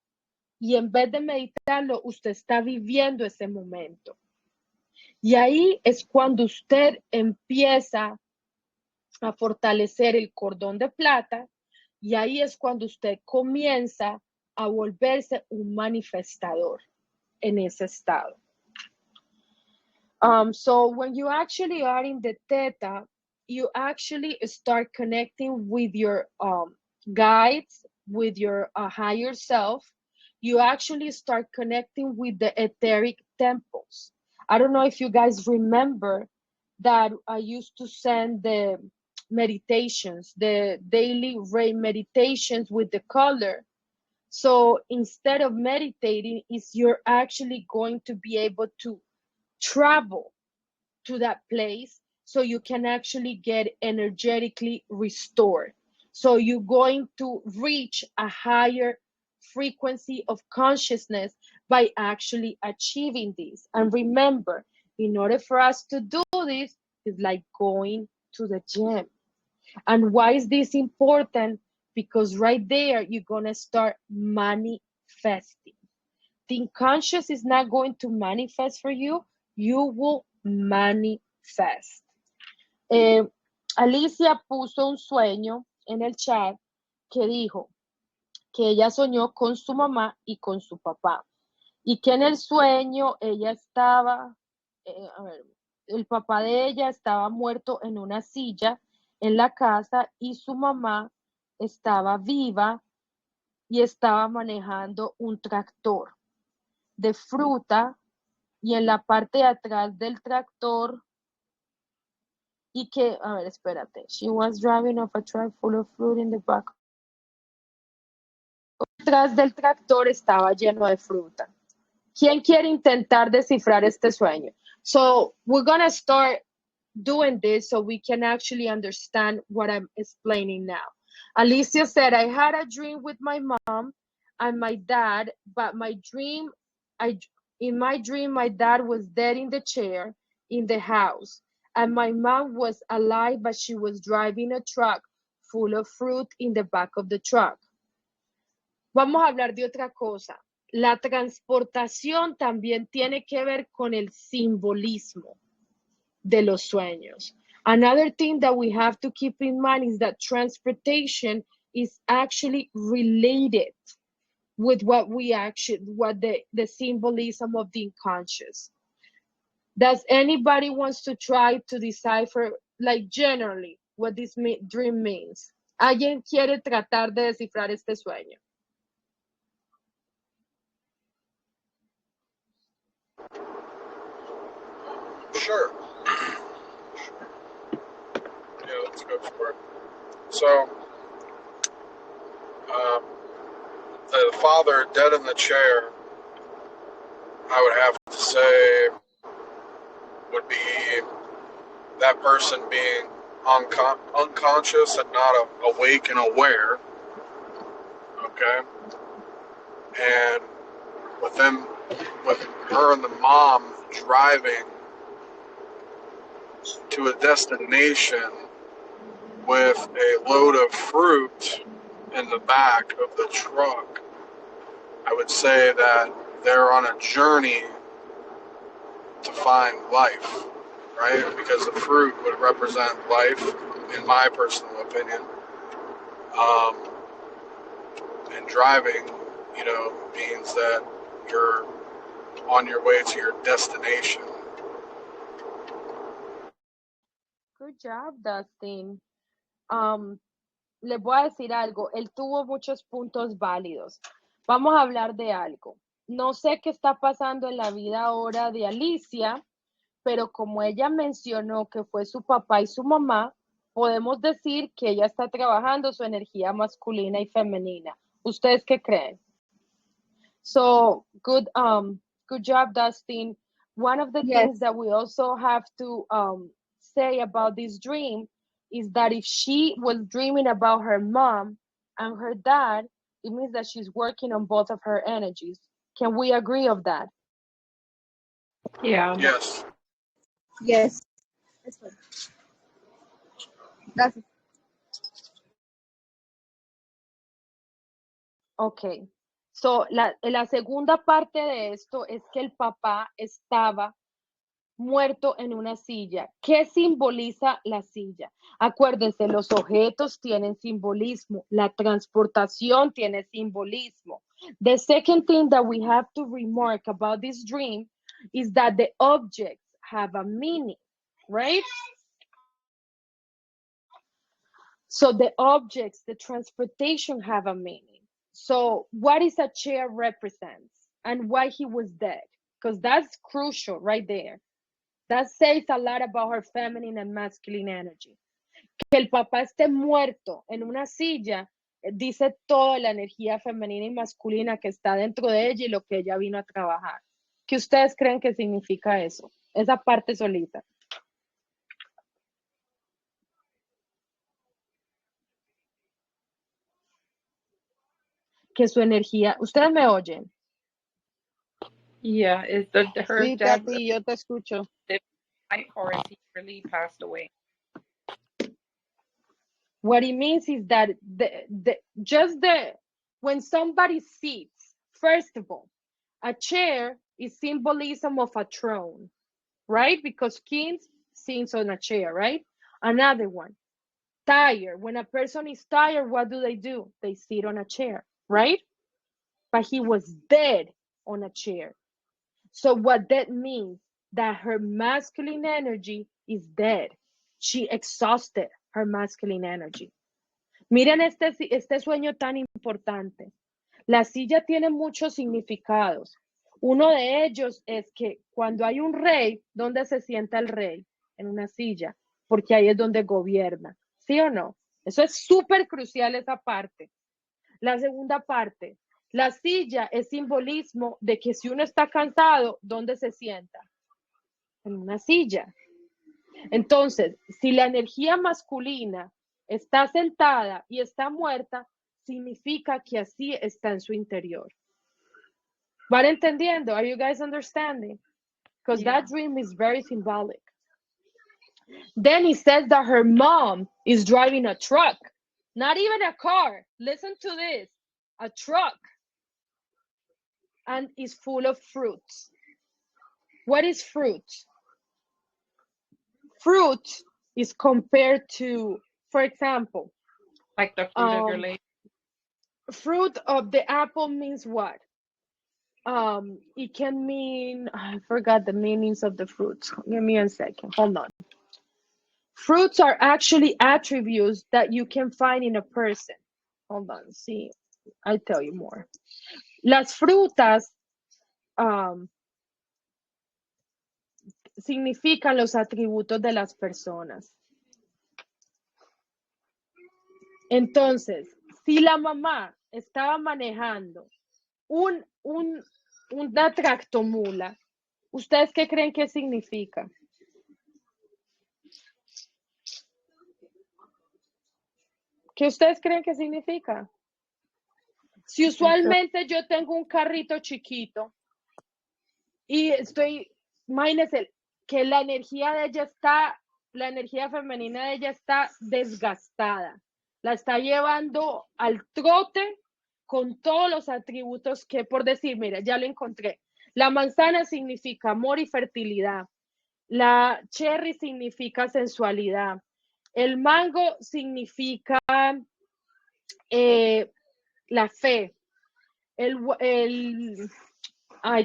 y en vez de meditarlo, usted está viviendo ese momento. Y ahí es cuando usted empieza a fortalecer el cordón de plata y ahí es cuando usted comienza a volverse un manifestador en ese estado. So when you actually are in the theta, you actually start connecting with your guides, with your higher self. You actually start connecting with the etheric temples. I don't know if you guys remember that I used to send the meditations, the daily rain meditations with the color. So instead of meditating, you're actually going to be able to travel to that place so you can actually get energetically restored. So you're going to reach a higher frequency of consciousness by actually achieving this. And remember, in order for us to do this, it's like going to the gym. And why is this important? Because right there, you're going to start manifesting. The unconscious is not going to manifest for you. You will manifest. Alicia puso un sueño en el chat que dijo que ella soñó con su mamá y con su papá. Y que en el sueño ella estaba, el papá de ella estaba muerto en una silla en la casa y su mamá estaba viva y estaba manejando un tractor de fruta y en la parte de atrás del tractor y que, a ver, espérate, she was driving off a truck full of fruit in the back. Detrás del tractor estaba lleno de fruta. ¿Quién quiere intentar descifrar este sueño? So we're gonna start doing this so we can actually understand what I'm explaining now. Alicia said, I had a dream with my mom and my dad, but in my dream, my dad was dead in the chair in the house. and my mom was alive, but she was driving a truck full of fruit in the back of the truck. Vamos a hablar de otra cosa. La transportación también tiene que ver con el simbolismo de los sueños. Another thing that we have to keep in mind is that transportation is actually related with what the symbolism of the unconscious. Does anybody wants to try to decipher, like generally, what this dream means? ¿Alguien quiere tratar de descifrar este sueño? Sure. Yeah, let's go for it. So, the father dead in the chair, I would have to say, would be that person being unconscious and not awake and aware. Okay? And with her and the mom driving to a destination with a load of fruit in the back of the truck, I would say that they're on a journey to find life, right? Because the fruit would represent life, in my personal opinion. And driving, means that you're on your way to your destination. Good job, Dustin. Les voy a decir algo, él tuvo muchos puntos válidos. Vamos a hablar de algo. No sé qué está pasando en la vida ahora de Alicia, pero como ella mencionó que fue su papá y su mamá, podemos decir que ella está trabajando su energía masculina y femenina. ¿Ustedes qué creen? So, good job, Dustin. One of the things that we also have to say about this dream is that if she was dreaming about her mom and her dad, it means that she's working on both of her energies. Can we agree of that? Yeah. Yes. Yes. Gracias. Ok. So, la segunda parte de esto es que el papá estaba muerto en una silla. ¿Qué simboliza la silla? Acuérdense, los objetos tienen simbolismo, la transportación tiene simbolismo. The second thing that we have to remark about this dream is that the objects have a meaning, right? So the objects, the transportation have a meaning. So what is a chair represents and why he was dead? Because that's crucial right there. That says a lot about her feminine and masculine energy. Que el papá esté muerto en una silla dice toda la energía femenina y masculina que está dentro de ella y lo que ella vino a trabajar. ¿Qué ustedes creen que significa eso? Esa parte solita. Que su energía, ¿ustedes me oyen? Yeah, is her Sí, dad Tati, yo te escucho. or is he really passed away? What it means is that when somebody sits, first of all, a chair is symbolism of a throne, right? Because kings sit on a chair, right? Another one, tired. When a person is tired, what do? They sit on a chair, right? But he was dead on a chair. So what that means, that her masculine energy is dead. She exhausted her masculine energy. Miren este sueño tan importante. La silla tiene muchos significados. Uno de ellos es que cuando hay un rey, ¿dónde se sienta el rey? En una silla, porque ahí es donde gobierna. ¿Sí o no? Eso es súper crucial, esa parte. La segunda parte, la silla es simbolismo de que si uno está cansado, ¿dónde se sienta? En una silla. Entonces, si la energía masculina está sentada y está muerta, significa que así está en su interior. ¿Van entendiendo? Are you guys understanding? Because that dream is very symbolic. Then he says that her mom is driving a truck, not even a car. Listen to this, a truck, and is full of fruits. What is fruit? Fruit is compared to, for example, Like the fruit of your labor. fruit of the apple means what? It can mean, I forgot the meanings of the fruits. Give me a second. Hold on. Fruits are actually attributes that you can find in a person. Hold on, see, I'll tell you more. Las frutas significan los atributos de las personas. Entonces, si la mamá estaba manejando una tractomula, ¿ustedes qué creen que significa? ¿Qué ustedes creen que significa? Si usualmente yo tengo un carrito chiquito y imagínense que la energía femenina de ella está desgastada, la está llevando al trote con todos los atributos que, por decir, mira, ya lo encontré. La manzana significa amor y fertilidad, la cherry significa sensualidad, el mango significa la fe,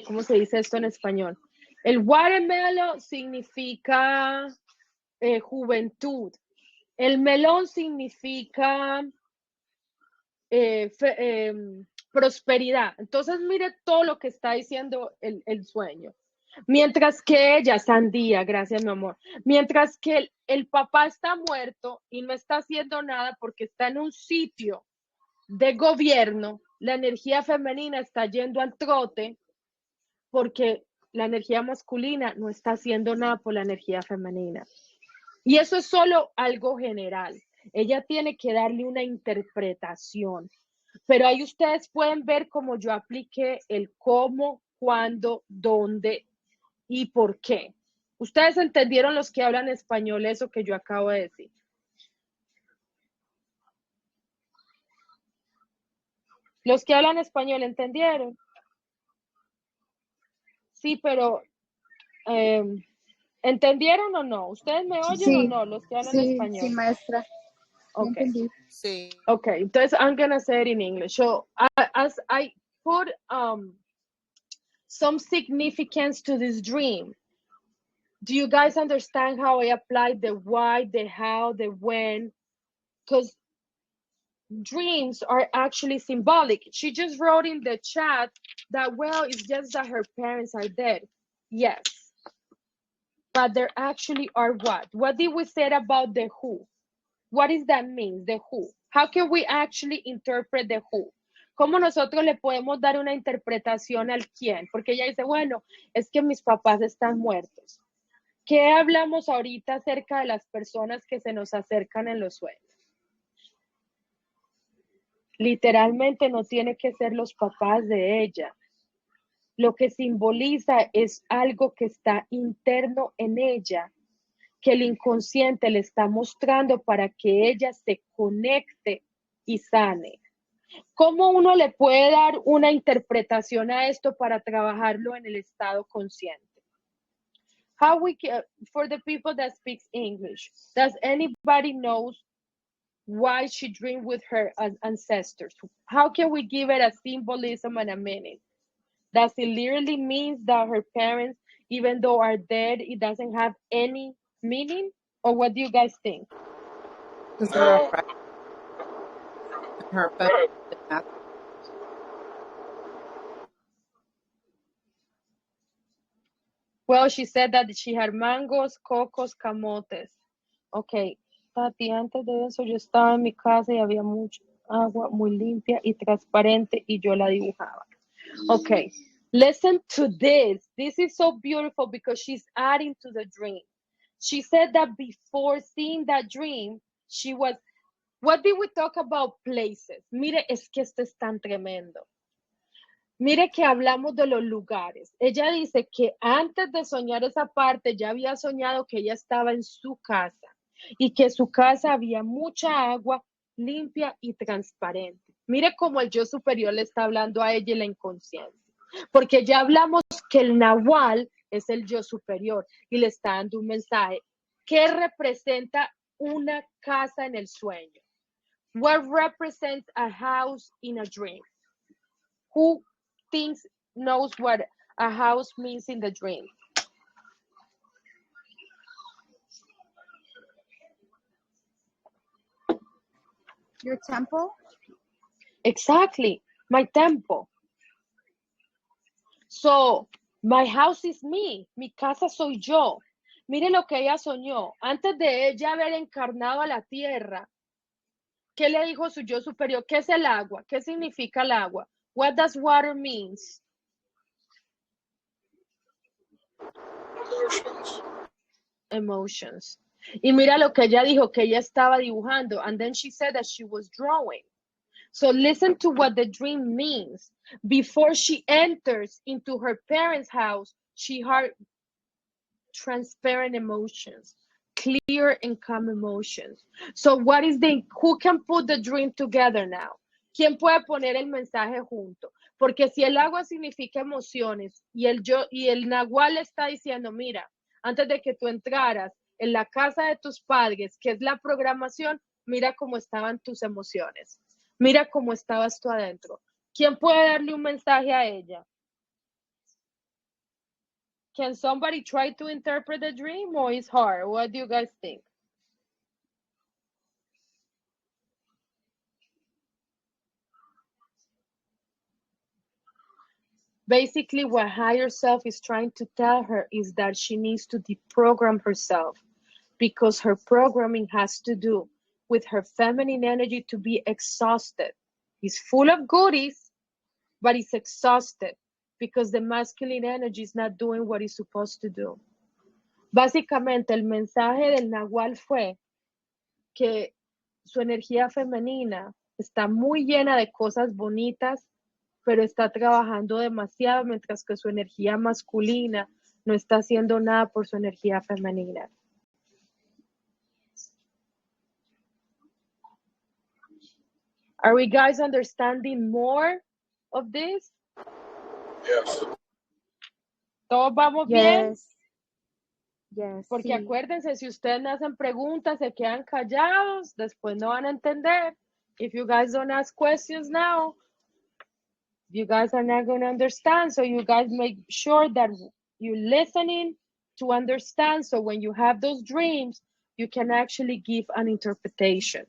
¿cómo se dice esto en español? El watermelon significa juventud. El melón significa prosperidad. Entonces, mire todo lo que está diciendo el sueño. Mientras que ella, sandía, gracias mi amor, mientras que el papá está muerto y no está haciendo nada porque está en un sitio de gobierno, la energía femenina está yendo al trote porque la energía masculina no está haciendo nada por la energía femenina. Y eso es solo algo general. Ella tiene que darle una interpretación. Pero ahí ustedes pueden ver cómo yo apliqué el cómo, cuándo, dónde y por qué. ¿Ustedes entendieron los que hablan español eso que yo acabo de decir? Los que hablan español, ¿entendieron? Sí, pero ¿entendieron o no? ¿Ustedes me oyen o no? Los que hablan español. Sí, maestra. Okay. Entendí. Sí. Okay, entonces I'm gonna say it in English. So as I put some significance to this dream, do you guys understand how I applied the why, the how, the when? Because dreams are actually symbolic. She just wrote in the chat that, well, it's just that her parents are dead. Yes. But there actually are what? What did we say about the who? What does that mean, the who? How can we actually interpret the who? ¿Cómo nosotros le podemos dar una interpretación al quién? Porque ella dice, bueno, es que mis papás están muertos. ¿Qué hablamos ahorita acerca de las personas que se nos acercan en los sueños? Literalmente no tiene que ser los papás de ella. Lo que simboliza es algo que está interno en ella, que el inconsciente le está mostrando para que ella se conecte y sane. ¿Cómo uno le puede dar una interpretación a esto para trabajarlo en el estado consciente? How we can, for the people that speaks English, does anybody knows why she dreamed with her ancestors? How can we give it a symbolism and a meaning? Does it literally mean that her parents, even though are dead, it doesn't have any meaning? Or what do you guys think? Because No. her Well, she said that she had mangos, cocos, camotes. Ok, Tati, antes de eso yo estaba en mi casa y había mucha agua muy limpia y transparente y yo la dibujaba. Okay, listen to this. This is so beautiful because she's adding to the dream. She said that before seeing that dream, she was, what did we talk about places? Mire, es que esto es tan tremendo. Mire que hablamos de los lugares. Ella dice que antes de soñar esa parte ya había soñado que ella estaba en su casa y que en su casa había mucha agua limpia y transparente. Mire cómo el yo superior le está hablando a ella y la inconsciencia. Porque ya hablamos que el nahual es el yo superior y le está dando un mensaje. ¿Qué representa una casa en el sueño? What represents a house in a dream? Who thinks knows what a house means in the dream? Your temple? Exactly, my temple. So, my house is me, mi casa soy yo. Mire lo que ella soñó. Antes de ella haber encarnado a la tierra, ¿qué le dijo su yo superior? ¿Qué es el agua? ¿Qué significa el agua? What does water means? Emotions. Emotions. Y mira lo que ella dijo, que ella estaba dibujando. And then she said that she was drawing. So listen to what the dream means. Before she enters into her parents' house, she had transparent emotions, clear and calm emotions. So what is who can put the dream together now? ¿Quién puede poner el mensaje junto? Porque si el agua significa emociones y el nahual está diciendo, mira, antes de que tú entraras en la casa de tus padres, que es la programación, mira cómo estaban tus emociones. Mira cómo estabas tú adentro. ¿Quién puede darle un mensaje a ella? Can somebody try to interpret the dream or is hard? What do you guys think? Basically, what higher self is trying to tell her is that she needs to deprogram herself because her programming has to do with her feminine energy to be exhausted. It's full of goodies, but it's exhausted because the masculine energy is not doing what it's supposed to do. Básicamente, el mensaje del Nahual fue que su energía femenina está muy llena de cosas bonitas, pero está trabajando demasiado, mientras que su energía masculina no está haciendo nada por su energía femenina. Are we guys understanding more of this? Yes. ¿Todos vamos bien? Yes. Porque Sí. acuérdense, si ustedes me hacen preguntas, se quedan callados, después no van a entender. If you guys don't ask questions now, you guys are not going to understand. So you guys make sure that you're listening to understand. So when you have those dreams, you can actually give an interpretation.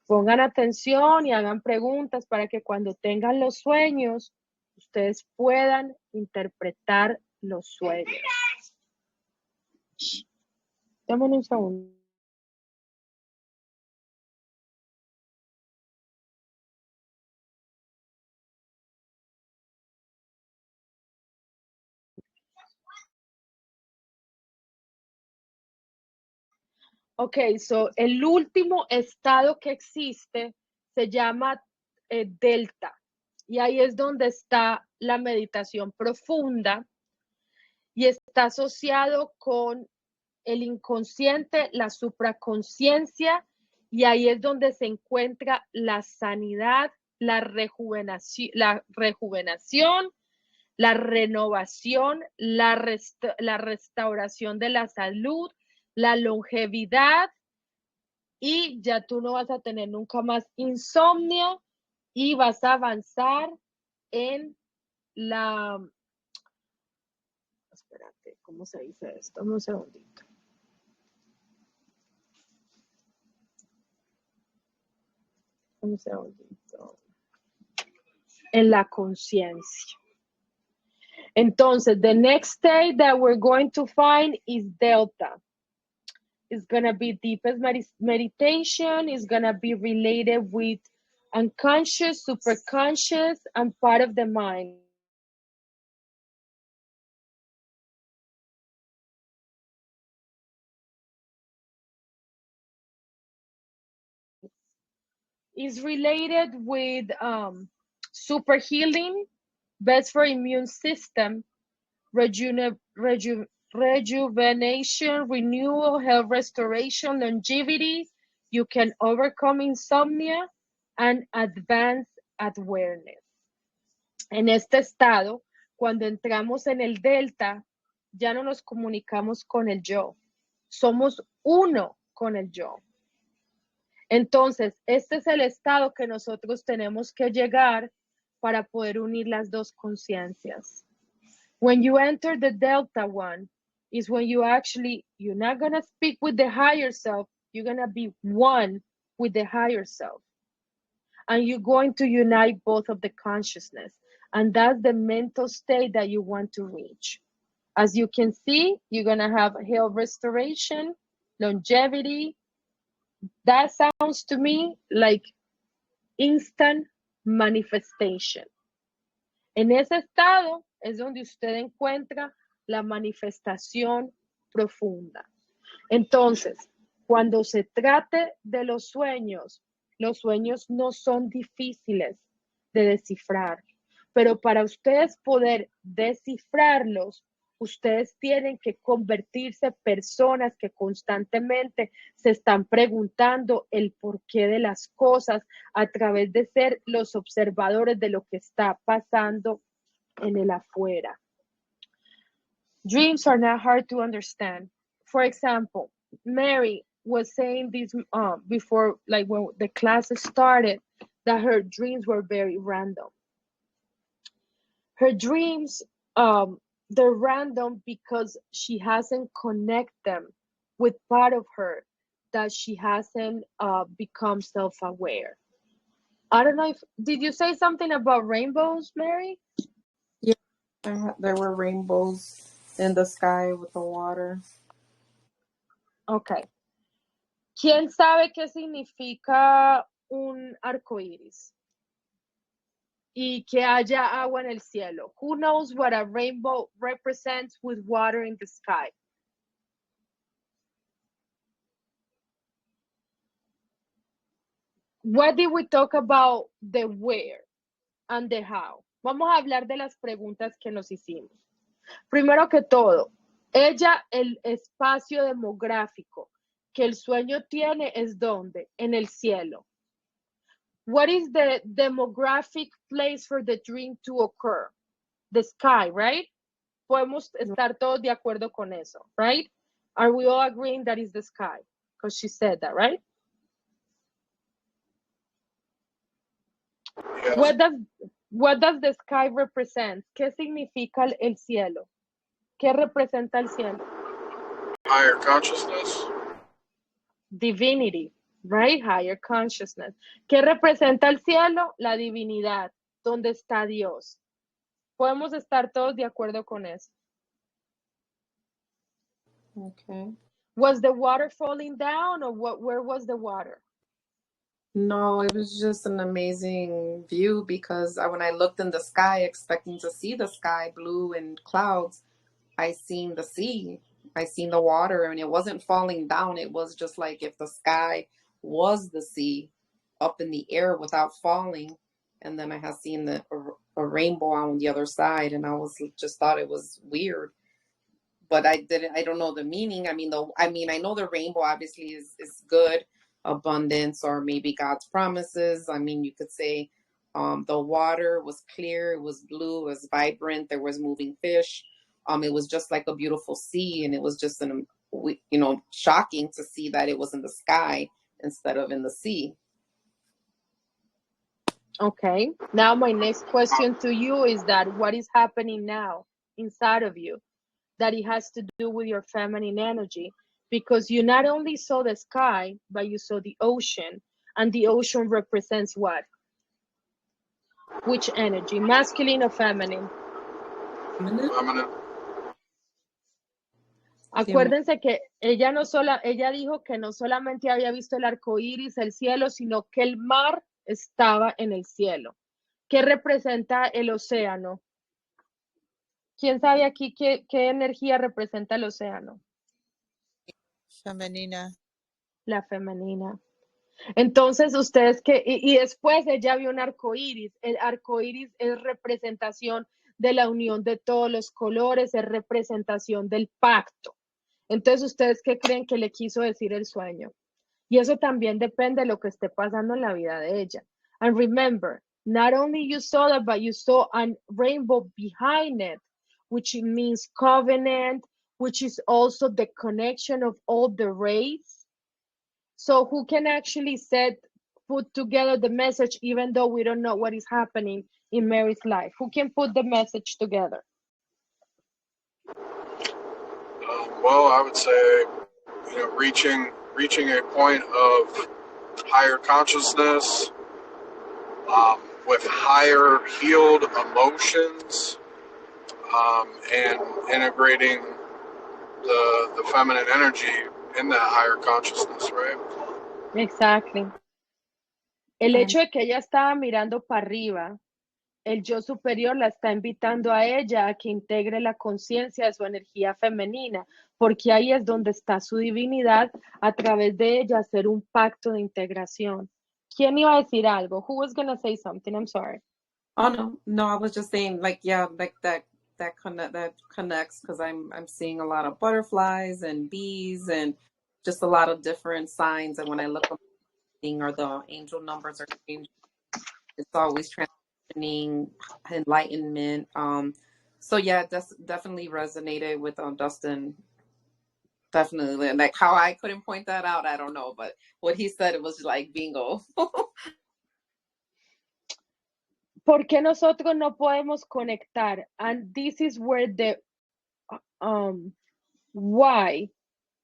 Pongan atención y hagan preguntas para que cuando tengan los sueños, ustedes puedan interpretar los sueños. Dame un segundo. Ok, so el último estado que existe se llama delta. Y ahí es donde está la meditación profunda y está asociado con el inconsciente, la supraconsciencia, y ahí es donde se encuentra la sanidad, la rejuvenación, la renovación, la restauración de la salud, la longevidad, y ya tú no vas a tener nunca más insomnio y vas a avanzar en la... Espérate, ¿cómo se dice esto? Un segundito. Un segundito. En la conciencia. Entonces, the next state that we're going to find is delta. It's going to be deepest meditation. It's going to be related with unconscious, superconscious, and part of the mind. Is related with super healing, best for immune system, rejuvenation, renewal, health restoration, longevity. You can overcome insomnia and advance awareness. En este estado, cuando entramos en el delta, ya no nos comunicamos con el yo. Somos uno con el yo. Entonces, este es el estado que nosotros tenemos que llegar para poder unir las dos conciencias. When you enter the delta one, is when you're not going to speak with the higher self, you're going to be one with the higher self. And you're going to unite both of the consciousness. And that's the mental state that you want to reach. As you can see, you're going to have health restoration, longevity. That sounds to me like instant manifestation. En ese estado es donde usted encuentra la manifestación profunda. Entonces, cuando se trate de los sueños no son difíciles de descifrar, pero para ustedes poder descifrarlos, ustedes tienen que convertirse en personas que constantemente se están preguntando el porqué de las cosas a través de ser los observadores de lo que está pasando en el afuera. Dreams are not hard to understand. For example, Mary was saying this before, like when the class started, that her dreams were very random. Her dreams, they're random because she hasn't connected them with part of her that she hasn't become self-aware. I don't know if, did you say something about rainbows, Mary? Yeah, there were rainbows in the sky with the water. Okay. ¿Quién sabe qué significa un arco iris? Y que haya agua en el cielo. Who knows what a rainbow represents with water in the sky? What did we talk about the where and the how? Vamos a hablar de las preguntas que nos hicimos. Primero que todo, el espacio demográfico que el sueño tiene es ¿dónde? En el cielo. What is the demographic place for the dream to occur? The sky, right? Podemos estar todos de acuerdo con eso, right? Are we all agreeing that is the sky? Because she said that, right? Yes. What does the sky represent? ¿Qué significa el cielo? ¿Qué representa el cielo? Higher consciousness. Divinity, right? Higher consciousness. ¿Qué representa el cielo? La divinidad. ¿Dónde está Dios? Podemos estar todos de acuerdo con eso. Okay. Was the water falling down or where was the water? No, it was just an amazing view because when I looked in the sky expecting to see the sky blue and clouds, I seen the sea. I seen the water and it wasn't falling down. It was just like if the sky was the sea up in the air without falling. And then I had seen a rainbow on the other side and I just thought it was weird. But I don't know the meaning. I know the rainbow obviously is good, abundance, or maybe God's promises. I mean, you could say the water was clear, it was blue, it was vibrant, there was moving fish. It was just like a beautiful sea, and it was just shocking to see that it was in the sky instead of in the sea. Okay. Now my next question to you is that what is happening now inside of you? That it has to do with your feminine energy, because you not only saw the sky, but you saw the ocean, and the ocean represents what? Which energy, masculine or feminine? Feminine. Acuérdense que ella dijo que no solamente había visto el arco iris, el cielo, sino que el mar estaba en el cielo. ¿Qué representa el océano? ¿Quién sabe aquí qué energía representa el océano? Femenina. La femenina. Entonces, ustedes que, y después ella vio un arco iris. El arco iris es representación de la unión de todos los colores, es representación del pacto. Entonces, ¿ustedes qué creen que le quiso decir el sueño? Y eso también depende de lo que esté pasando en la vida de ella. And remember, not only you saw that, but you saw a rainbow behind it, which means covenant, which is also the connection of all the rays. So who can actually put together the message, even though we don't know what is happening in Mary's life? Who can put the message together? Well, I would say, reaching a point of higher consciousness, with higher healed emotions, and integrating the feminine energy in that higher consciousness, right? Exactly. El hecho de que ella estaba mirando para arriba, el yo superior la está invitando a ella a que integre la conciencia de su energía femenina, porque ahí es donde está su divinidad, a través de ella hacer un pacto de integración. ¿Quién iba a decir algo? Who was going to say something? I'm sorry. Oh no, I was just saying, like, yeah, like that connects, because I'm seeing a lot of butterflies and bees and just a lot of different signs. And when I look up or the angel numbers are changing, it's always transitioning, enlightenment. So yeah, that's definitely resonated with Dustin. Definitely, like how I couldn't point that out, I don't know, but what he said, it was like bingo. ¿Por qué nosotros no podemos conectar? And this is where the why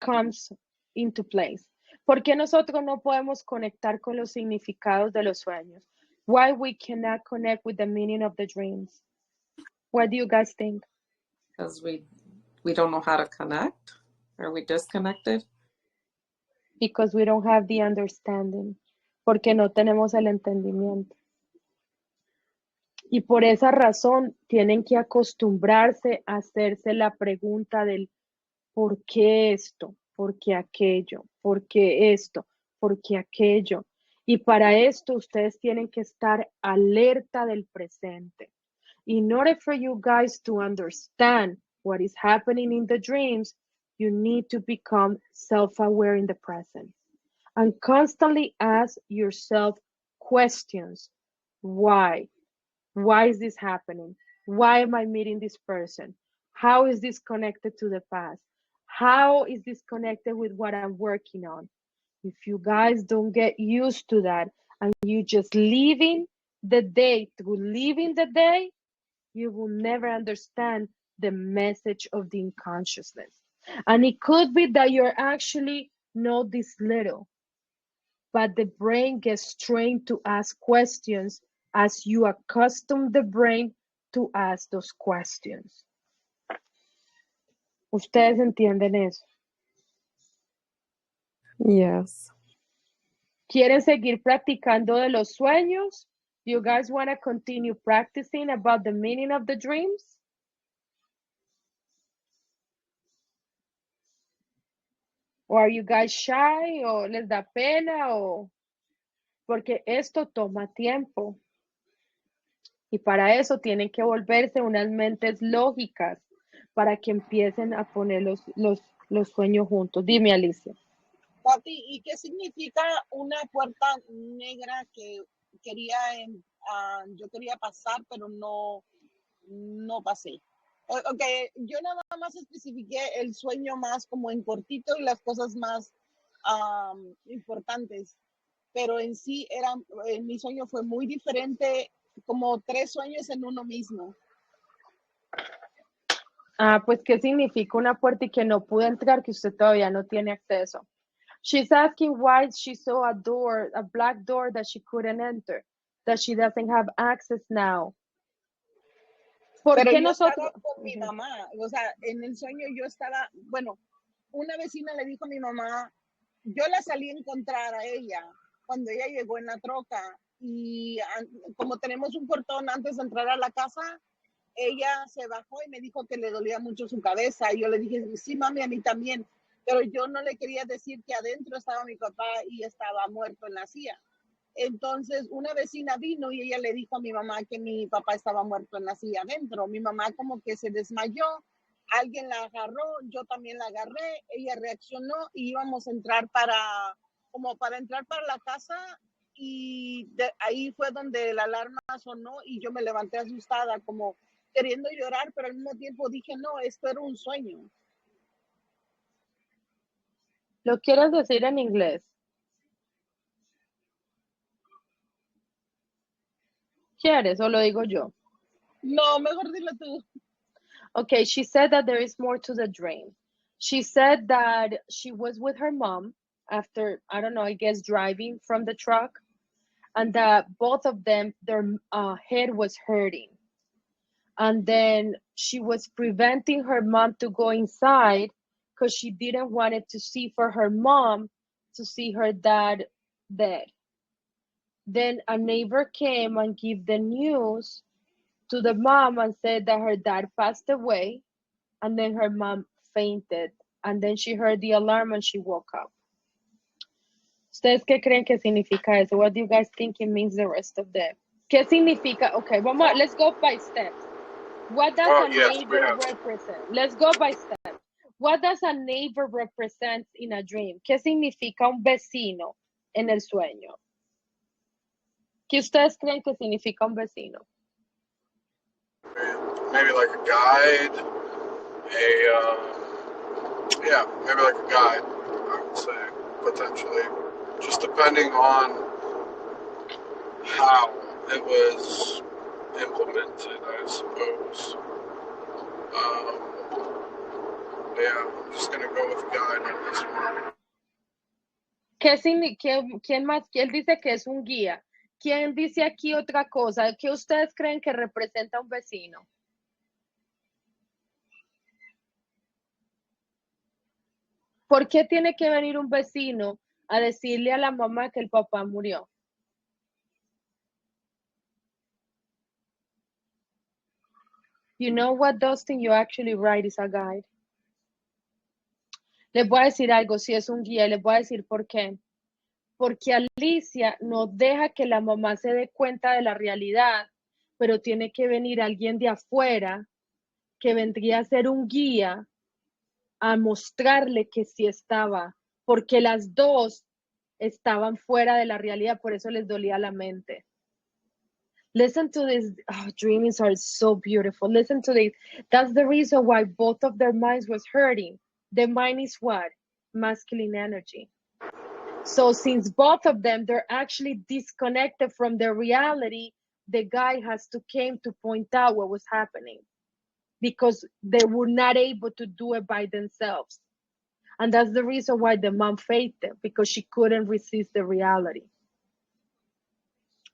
comes into place. ¿Por qué nosotros no podemos conectar con los significados de los sueños? Why we cannot connect with the meaning of the dreams? What do you guys think? Because we don't know how to connect. Are we disconnected? Because we don't have the understanding. Porque no tenemos el entendimiento. Y por esa razón tienen que acostumbrarse a hacerse la pregunta del ¿por qué esto? ¿Por qué aquello? ¿Por qué esto? ¿Por qué aquello? Y para esto ustedes tienen que estar alerta del presente. In order for you guys to understand what is happening in the dreams, you need to become self-aware in the present and constantly ask yourself questions. Why? Why is this happening? Why am I meeting this person? How is this connected to the past? How is this connected with what I'm working on? If you guys don't get used to that and you just living the day through living the day, you will never understand the message of the unconsciousness. And it could be that you're actually not this little, but the brain gets trained to ask questions as you accustom the brain to ask those questions. ¿Ustedes entienden eso? Yes. ¿Quieren seguir practicando de los sueños? Do you guys want to continue practicing about the meaning of the dreams? Or are you guys shy? ¿O les da pena? ¿O porque esto toma tiempo? Y para eso tienen que volverse unas mentes lógicas para que empiecen a poner los sueños juntos. Dime, Alicia. Pati, ¿y qué significa una puerta negra que yo quería pasar, pero no pasé? Ok, yo nada más especifiqué el sueño más como en cortito y las cosas más importantes, pero en sí mi sueño fue muy diferente, como 3 sueños en uno mismo. Pues, ¿qué significa una puerta y que no pude entrar, que usted todavía no tiene acceso? She's asking why she saw a door, a black door that she couldn't enter, that she doesn't have access now. ¿Por Pero qué yo nosotros? estaba con mi mamá, o sea, en el sueño yo estaba, bueno, una vecina le dijo a mi mamá, yo la salí a encontrar a ella cuando ella llegó en la troca y como tenemos un portón antes de entrar a la casa, ella se bajó y me dijo que le dolía mucho su cabeza y yo le dije, sí mami, a mí también, pero yo no le quería decir que adentro estaba mi papá y estaba muerto en la silla. Entonces una vecina vino y ella le dijo a mi mamá que mi papá estaba muerto en la silla adentro. Mi mamá como que se desmayó, alguien la agarró, yo también la agarré, ella reaccionó y íbamos a entrar para entrar para la casa y ahí fue donde la alarma sonó y yo me levanté asustada como queriendo llorar, pero al mismo tiempo dije, no, esto era un sueño. ¿Lo quieres decir en inglés? ¿Quieres o lo digo yo? No, mejor dilo tú. Okay, she said that there is more to the dream. She said that she was with her mom after, I don't know, I guess driving from the truck, and that both of them, their head was hurting. And then she was preventing her mom to go inside because she didn't want it to see for her mom to see her dad dead. Then a neighbor came and gave the news to the mom and said that her dad passed away, and then her mom fainted, and then she heard the alarm and she woke up. ¿Ustedes qué creen que significa eso? What do you guys think it means the rest of the... ¿Qué significa? Okay, let's go by steps. What does a neighbor represent? Let's go by steps. What does a neighbor represent in a dream? ¿Qué significa un vecino en el sueño? ¿Qué ustedes creen que significa un vecino? Maybe like a guide, maybe like a guide, I would say, potentially. Just depending on how it was implemented, I suppose. Yeah, I'm just going to go with guide on this one. ¿Quién más? ¿Quién dice que es un guía? ¿Quién dice aquí otra cosa? ¿Qué ustedes creen que representa un vecino? ¿Por qué tiene que venir un vecino a decirle a la mamá que el papá murió? You know what, Dustin? You actually right is a guide. Les voy a decir algo, si es un guía, les voy a decir por qué. Porque Alicia no deja que la mamá se dé cuenta de la realidad, pero tiene que venir alguien de afuera que vendría a ser un guía a mostrarle que sí estaba, porque las dos estaban fuera de la realidad, por eso les dolía la mente. Listen to this. Oh, dreams are so beautiful. Listen to this. That's the reason why both of their minds was hurting. The mind is what? Masculine energy. So since both of them, they're actually disconnected from the reality, the guy has to came to point out what was happening because they were not able to do it by themselves. And that's the reason why the mom fainted, because she couldn't resist the reality.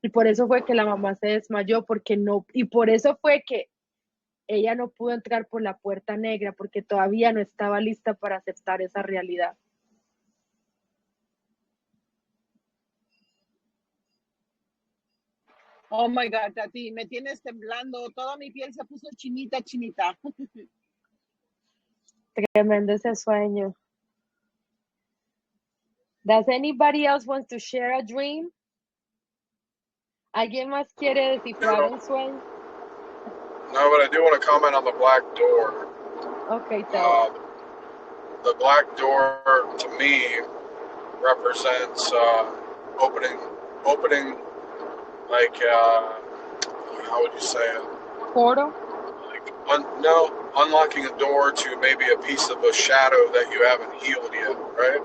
Y por eso fue que la mamá se desmayó, porque no, y por eso fue que ella no pudo entrar por la puerta negra, porque todavía no estaba lista para aceptar esa realidad. Oh my God, Tati, me tienes temblando, toda mi piel se puso chinita, chinita. Tremendo ese sueño. Does anybody else want to share a dream? ¿Alguien más quiere descifrar un sueño? No, but I do want to comment on the black door. Okay, tell me. The black door, to me, represents opening, like, how would you say it? Portal? Like, unlocking a door to maybe a piece of a shadow that you haven't healed yet, right?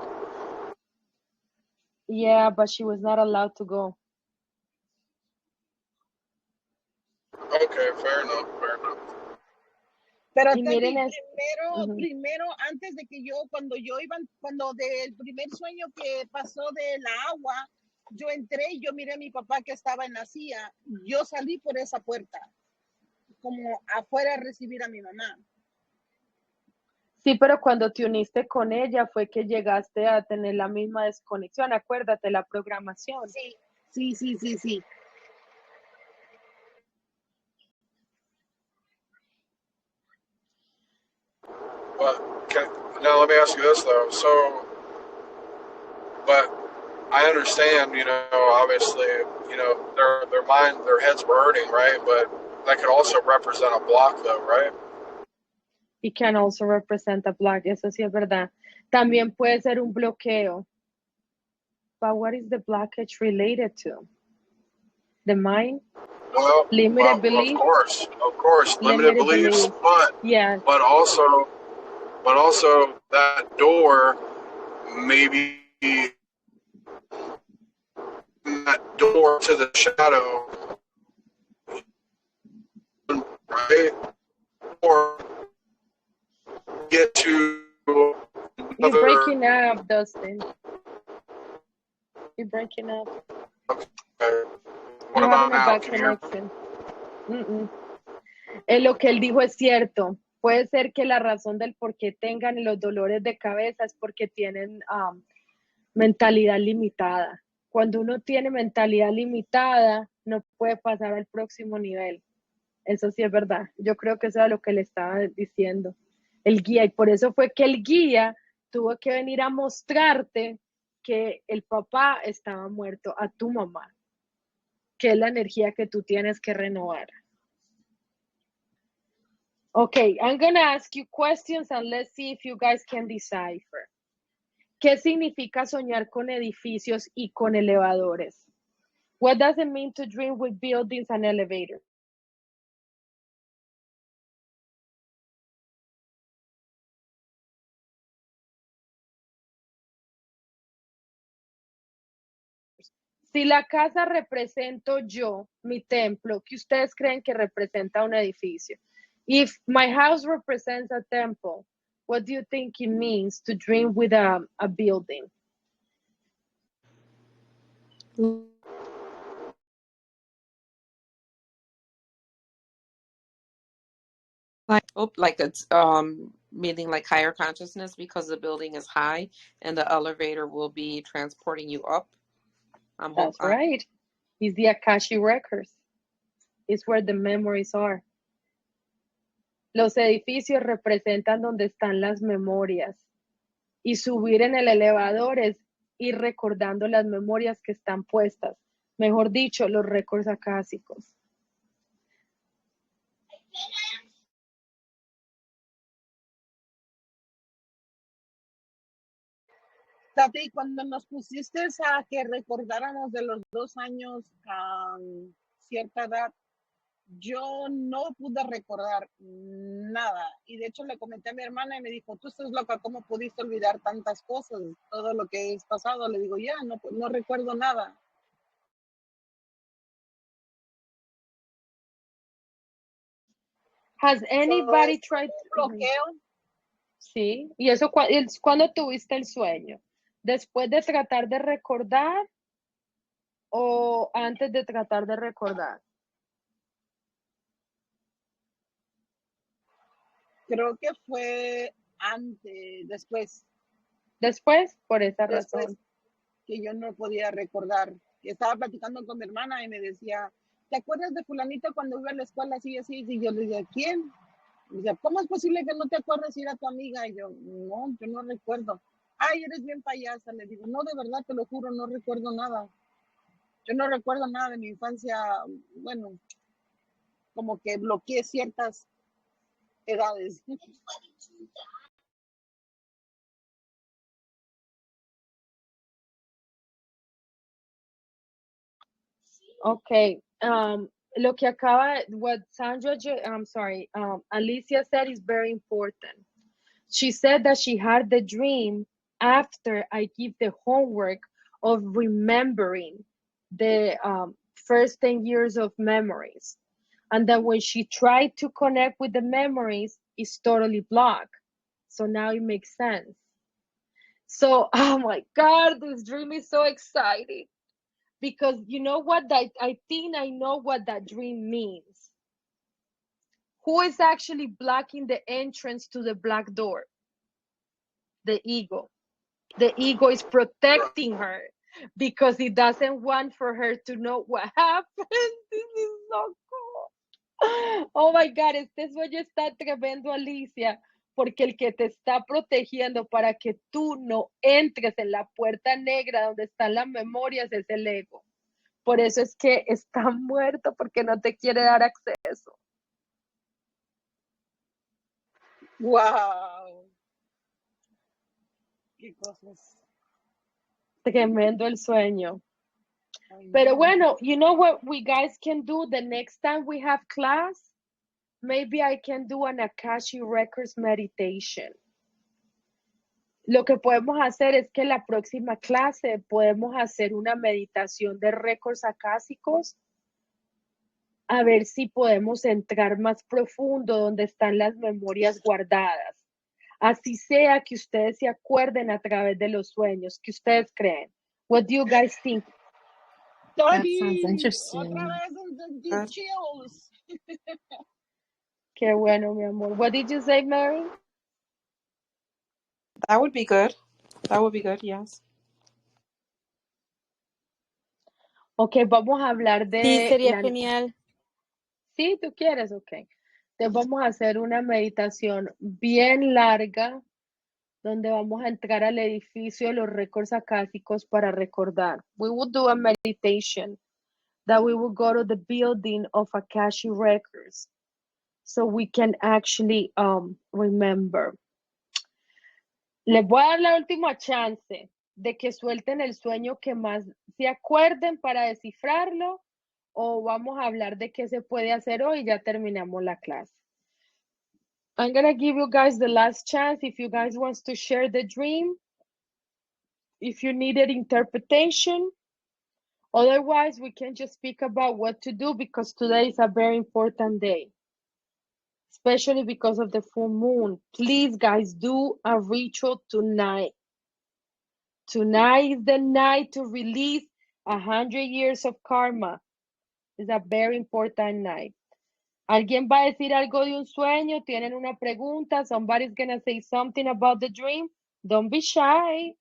Yeah, but she was not allowed to go. Okay, fair enough. Pero Y Tati, miren primero, antes de que cuando del primer sueño que pasó del agua, yo entré y yo miré a mi papá que estaba en la silla. Yo salí por esa puerta, como afuera a recibir a mi mamá. Sí, pero cuando te uniste con ella fue que llegaste a tener la misma desconexión. Acuérdate, la programación. Sí. But Now let me ask you this though. So, but I understand, obviously, their mind, their heads were hurting, right? But that could also represent a block, though, right? It can also represent a block, eso sí es verdad. También puede ser un bloqueo. But what is the blockage related to? The mind? Well, Limited beliefs? Of course, limited beliefs, yeah. but also that door, maybe that door to the shadow, right? Or get to another. You're breaking up, Dustin. You're breaking up. Okay. What You're about having a now? bad Can you hear me? connection. Lo que él dijo es cierto. Puede ser que la razón del por qué tengan los dolores de cabeza es porque tienen mentalidad limitada. Cuando uno tiene mentalidad limitada, no puede pasar al próximo nivel. Eso sí es verdad. Yo creo que eso era lo que le estaba diciendo el guía. Y por eso fue que el guía tuvo que venir a mostrarte que el papá estaba muerto, a tu mamá, que es la energía que tú tienes que renovar. Okay, I'm going to ask you questions and let's see if you guys can decipher. ¿Qué significa soñar con edificios y con elevadores? What does it mean to dream with buildings and elevators? Si la casa represento yo, mi templo, ¿qué ustedes creen que representa un edificio? If my house represents a temple, what do you think it means to dream with a building? Like it's meaning like higher consciousness because the building is high and the elevator will be transporting you up. That's right. It's the Akashic records. It's where the memories are. Los edificios representan donde están las memorias. Y subir en el elevador es ir recordando las memorias que están puestas. Mejor dicho, los récords acásicos. Tati, cuando nos pusiste a que recordáramos de los 2 años a cierta edad, yo no pude recordar nada. Y de hecho le comenté a mi hermana y me dijo, tú estás loca, ¿cómo pudiste olvidar tantas cosas? Todo lo que es pasado. Le digo, ya, no recuerdo nada. Has anybody tried? Bloqueo. Sí, y eso es cuando tuviste el sueño. ¿Después de tratar de recordar o antes de tratar de recordar? Creo que fue antes, después. Después, por esa razón. Que yo no podía recordar. Estaba platicando con mi hermana y me decía, ¿te acuerdas de fulanito cuando iba a la escuela así, así? Y yo le decía, ¿quién? Me decía, ¿cómo es posible que no te acuerdes si era tu amiga? Y yo no recuerdo. Ay, eres bien payasa. Le digo, no, de verdad, te lo juro, no recuerdo nada. Yo no recuerdo nada de mi infancia. Bueno, como que bloqueé ciertas edades. Okay. Lo que what Alicia said is very important. She said that she had the dream after I give the homework of remembering the first 10 years of memories. And that when she tried to connect with the memories, it's totally blocked. So now it makes sense. So, oh my God, this dream is so exciting. Because you know what? I think I know what that dream means. Who is actually blocking the entrance to the black door? The ego. The ego is protecting her because it doesn't want for her to know what happened. This is so cool. Oh my God, este sueño está tremendo, Alicia, porque el que te está protegiendo para que tú no entres en la puerta negra donde están las memorias es el ego. Por eso es que está muerto, porque no te quiere dar acceso. Wow. Qué cosas. Tremendo el sueño. Ay, Pero no. bueno, you know what we guys can do the next time we have class? Maybe I can do an Akashic Records meditation. Lo que podemos hacer es que la próxima clase podemos hacer una meditación de récords acásicos, a ver si podemos entrar más profundo donde están las memorias guardadas. Así sea que ustedes se acuerden a través de los sueños. ¿Qué ustedes creen? What do you guys think? That sounds Otra interesting. vez Good. chills. Qué bueno, mi amor. What did you say, Mary? That would be good. That would be good, yes. Ok, vamos a hablar Sí, de sería genial. Sí, tú quieres, ok. Entonces vamos a hacer una meditación bien larga donde vamos a entrar al edificio de los récords acásicos para recordar. We will do a meditation that we will go to the building of Akashic Records so we can actually remember. Les voy a dar la última chance de que suelten el sueño que más se acuerden para descifrarlo, o vamos a hablar de qué se puede hacer hoy y ya terminamos la clase. I'm going to give you guys the last chance if you guys want to share the dream, if you needed interpretation. Otherwise, we can just speak about what to do because today is a very important day, especially because of the full moon. Please, guys, do a ritual tonight. Tonight is the night to release 100 years of karma. It's a very important night. ¿Alguien va a decir algo de un sueño? ¿Tienen una pregunta? Somebody's gonna say something about the dream? Don't be shy.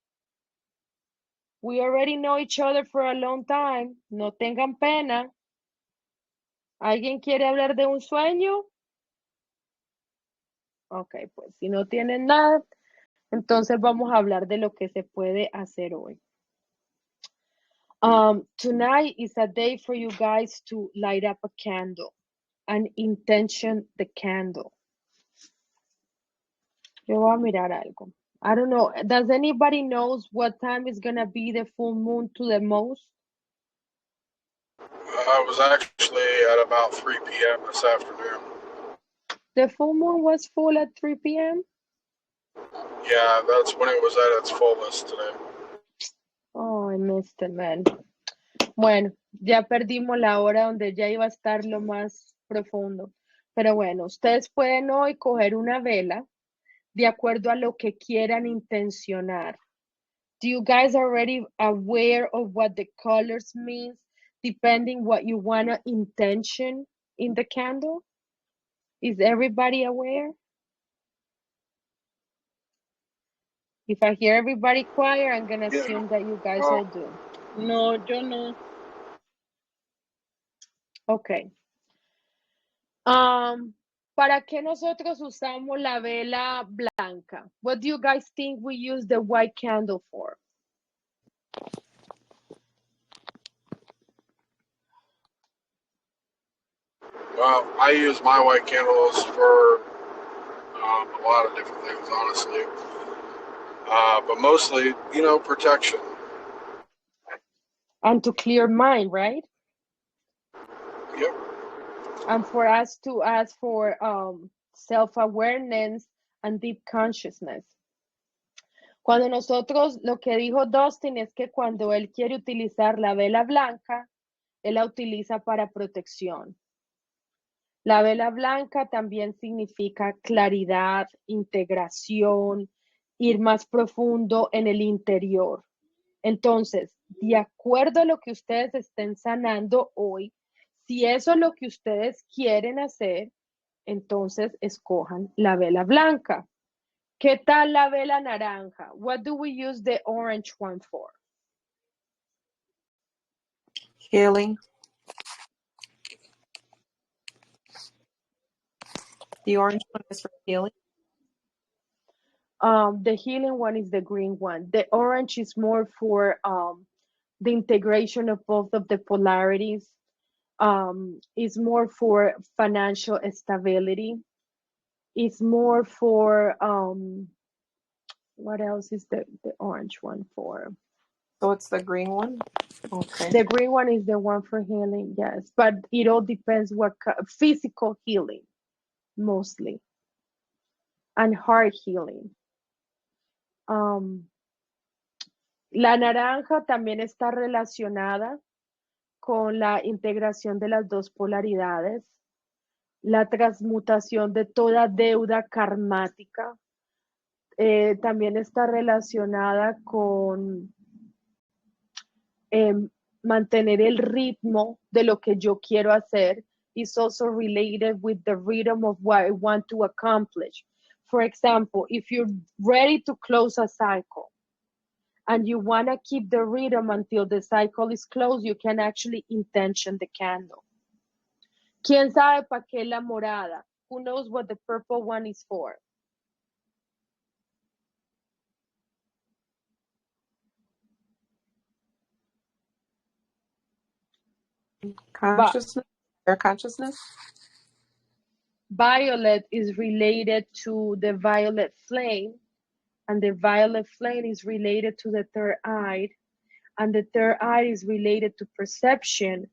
We already know each other for a long time. No tengan pena. ¿Alguien quiere hablar de un sueño? Ok, pues si no tienen nada, entonces vamos a hablar de lo que se puede hacer hoy. Tonight is a day for you guys to light up a candle and intention the candle. Yo voy a mirar algo. I don't know. Does anybody knows what time is going to be the full moon to the most? I was actually at about 3 p.m. this afternoon. The full moon was full at 3 p.m.? Yeah, that's when it was at its fullest today. Oh, I missed it, man. Bueno, ya perdimos la hora donde ya iba a estar lo más profundo. Pero bueno, ustedes pueden hoy coger una vela de acuerdo a lo que quieran intencionar. Do you guys already aware of what the colors means, depending what you want to intention in the candle? Is everybody aware? If I hear everybody quiet, I'm going to assume that you guys all do. No, yo no. Okay. ¿Para qué nosotros usamos la vela blanca? What do you guys think we use the white candle for? Well, I use my white candles for a lot of different things, honestly. But mostly, protection. And to clear mind, right? Yep. And for us to ask for self-awareness and deep consciousness. Cuando nosotros, lo que dijo Dustin es que cuando él quiere utilizar la vela blanca, él la utiliza para protección. La vela blanca también significa claridad, integración, ir más profundo en el interior. Entonces, de acuerdo a lo que ustedes estén sanando hoy, si eso es lo que ustedes quieren hacer, entonces escojan la vela blanca. ¿Qué tal la vela naranja? What do we use the orange one for? Healing. The orange one is for healing. The healing one is the green one. The orange is more for the integration of both of the polarities. Is more for financial stability. It's more for what else is the orange one for? So it's the green one? Okay. The green one is the one for healing, yes. But it all depends what physical healing, mostly. And heart healing. La naranja también está relacionada con la integración de las dos polaridades, la transmutación de toda deuda karmática. También está relacionada con mantener el ritmo de lo que yo quiero hacer. It's also related with the rhythm of what I want to accomplish. For example, if you're ready to close a cycle and you want to keep the rhythm until the cycle is closed, you can actually intention the candle. ¿Quién sabe para qué la morada? Who knows what the purple one is for? Consciousness, their consciousness. Violet is related to the violet flame, and the violet flame is related to the third eye, and the third eye is related to perception.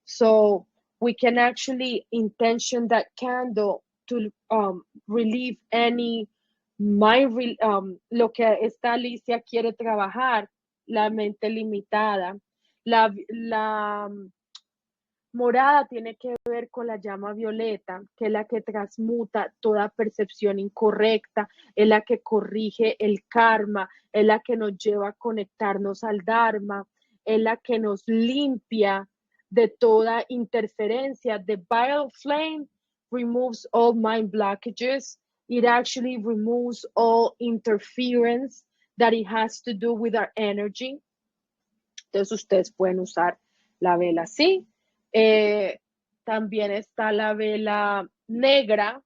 So we can actually intention that candle to relieve any lo que esta Alicia quiere trabajar, la mente limitada. La morada tiene que ver con la llama violeta, que es la que transmuta toda percepción incorrecta, es la que corrige el karma, es la que nos lleva a conectarnos al Dharma, es la que nos limpia de toda interferencia. The violet flame removes all mind blockages. It actually removes all interference that it has to do with our energy. Entonces ustedes pueden usar la vela así. También está la vela negra.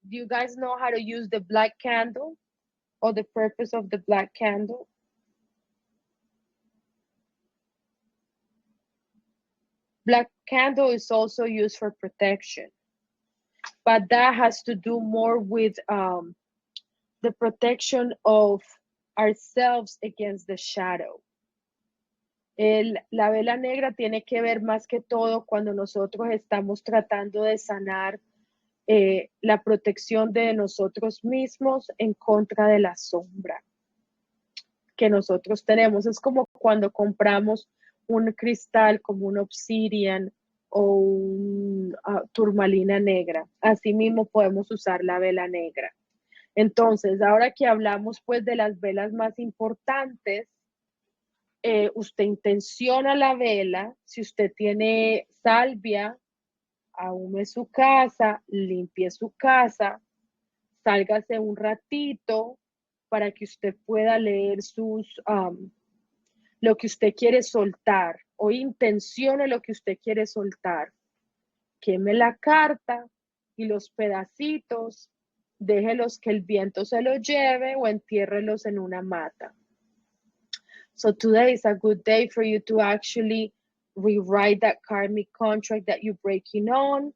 Do you guys know how to use the black candle or the purpose of the black candle? Black candle is also used for protection, but that has to do more with the protection of ourselves against the shadow. La vela negra tiene que ver más que todo cuando nosotros estamos tratando de sanar la protección de nosotros mismos en contra de la sombra que nosotros tenemos. Es como cuando compramos un cristal como un obsidian o un turmalina negra. Así mismo podemos usar la vela negra. Entonces, ahora que hablamos pues de las velas más importantes, usted intenciona la vela. Si usted tiene salvia, ahume su casa, limpie su casa, sálgase un ratito para que usted pueda leer lo que usted quiere soltar, o intencione lo que usted quiere soltar. Queme la carta y los pedacitos, déjelos que el viento se los lleve o entiérrelos en una mata. So today is a good day for you to actually rewrite that karmic contract that you're breaking on,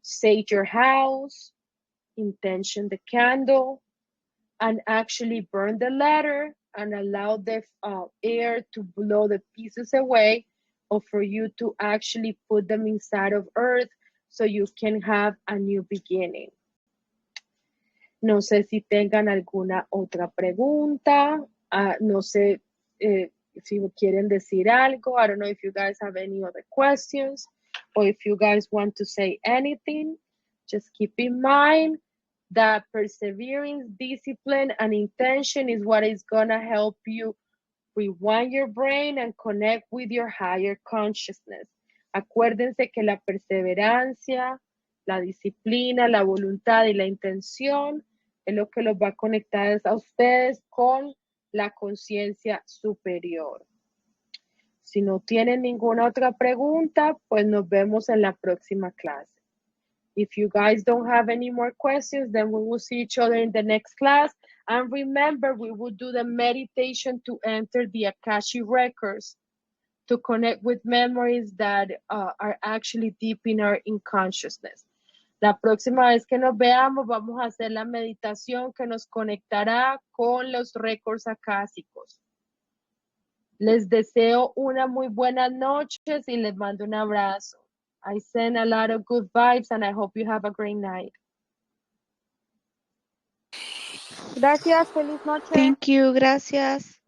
sage your house, intention the candle, and actually burn the letter and allow the air to blow the pieces away, or for you to actually put them inside of earth so you can have a new beginning. No sé si tengan alguna otra pregunta. No sé si quieren decir algo. I don't know if you guys have any other questions or if you guys want to say anything. Just keep in mind that perseverance, discipline, and intention is what is going to help you rewind your brain and connect with your higher consciousness. Acuérdense que la perseverancia, la disciplina, la voluntad y la intención es lo que los va a conectar a ustedes con la conciencia superior. Si no tienen ninguna otra pregunta, pues nos vemos en la próxima clase. If you guys don't have any more questions, then we will see each other in the next class. And remember, we will do the meditation to enter the Akashic records, to connect with memories that are actually deep in our unconsciousness. La próxima vez que nos veamos, vamos a hacer la meditación que nos conectará con los récords acásicos. Les deseo una muy buenas noches y les mando un abrazo. I send a lot of good vibes and I hope you have a great night. Gracias, feliz noche. Thank you, gracias.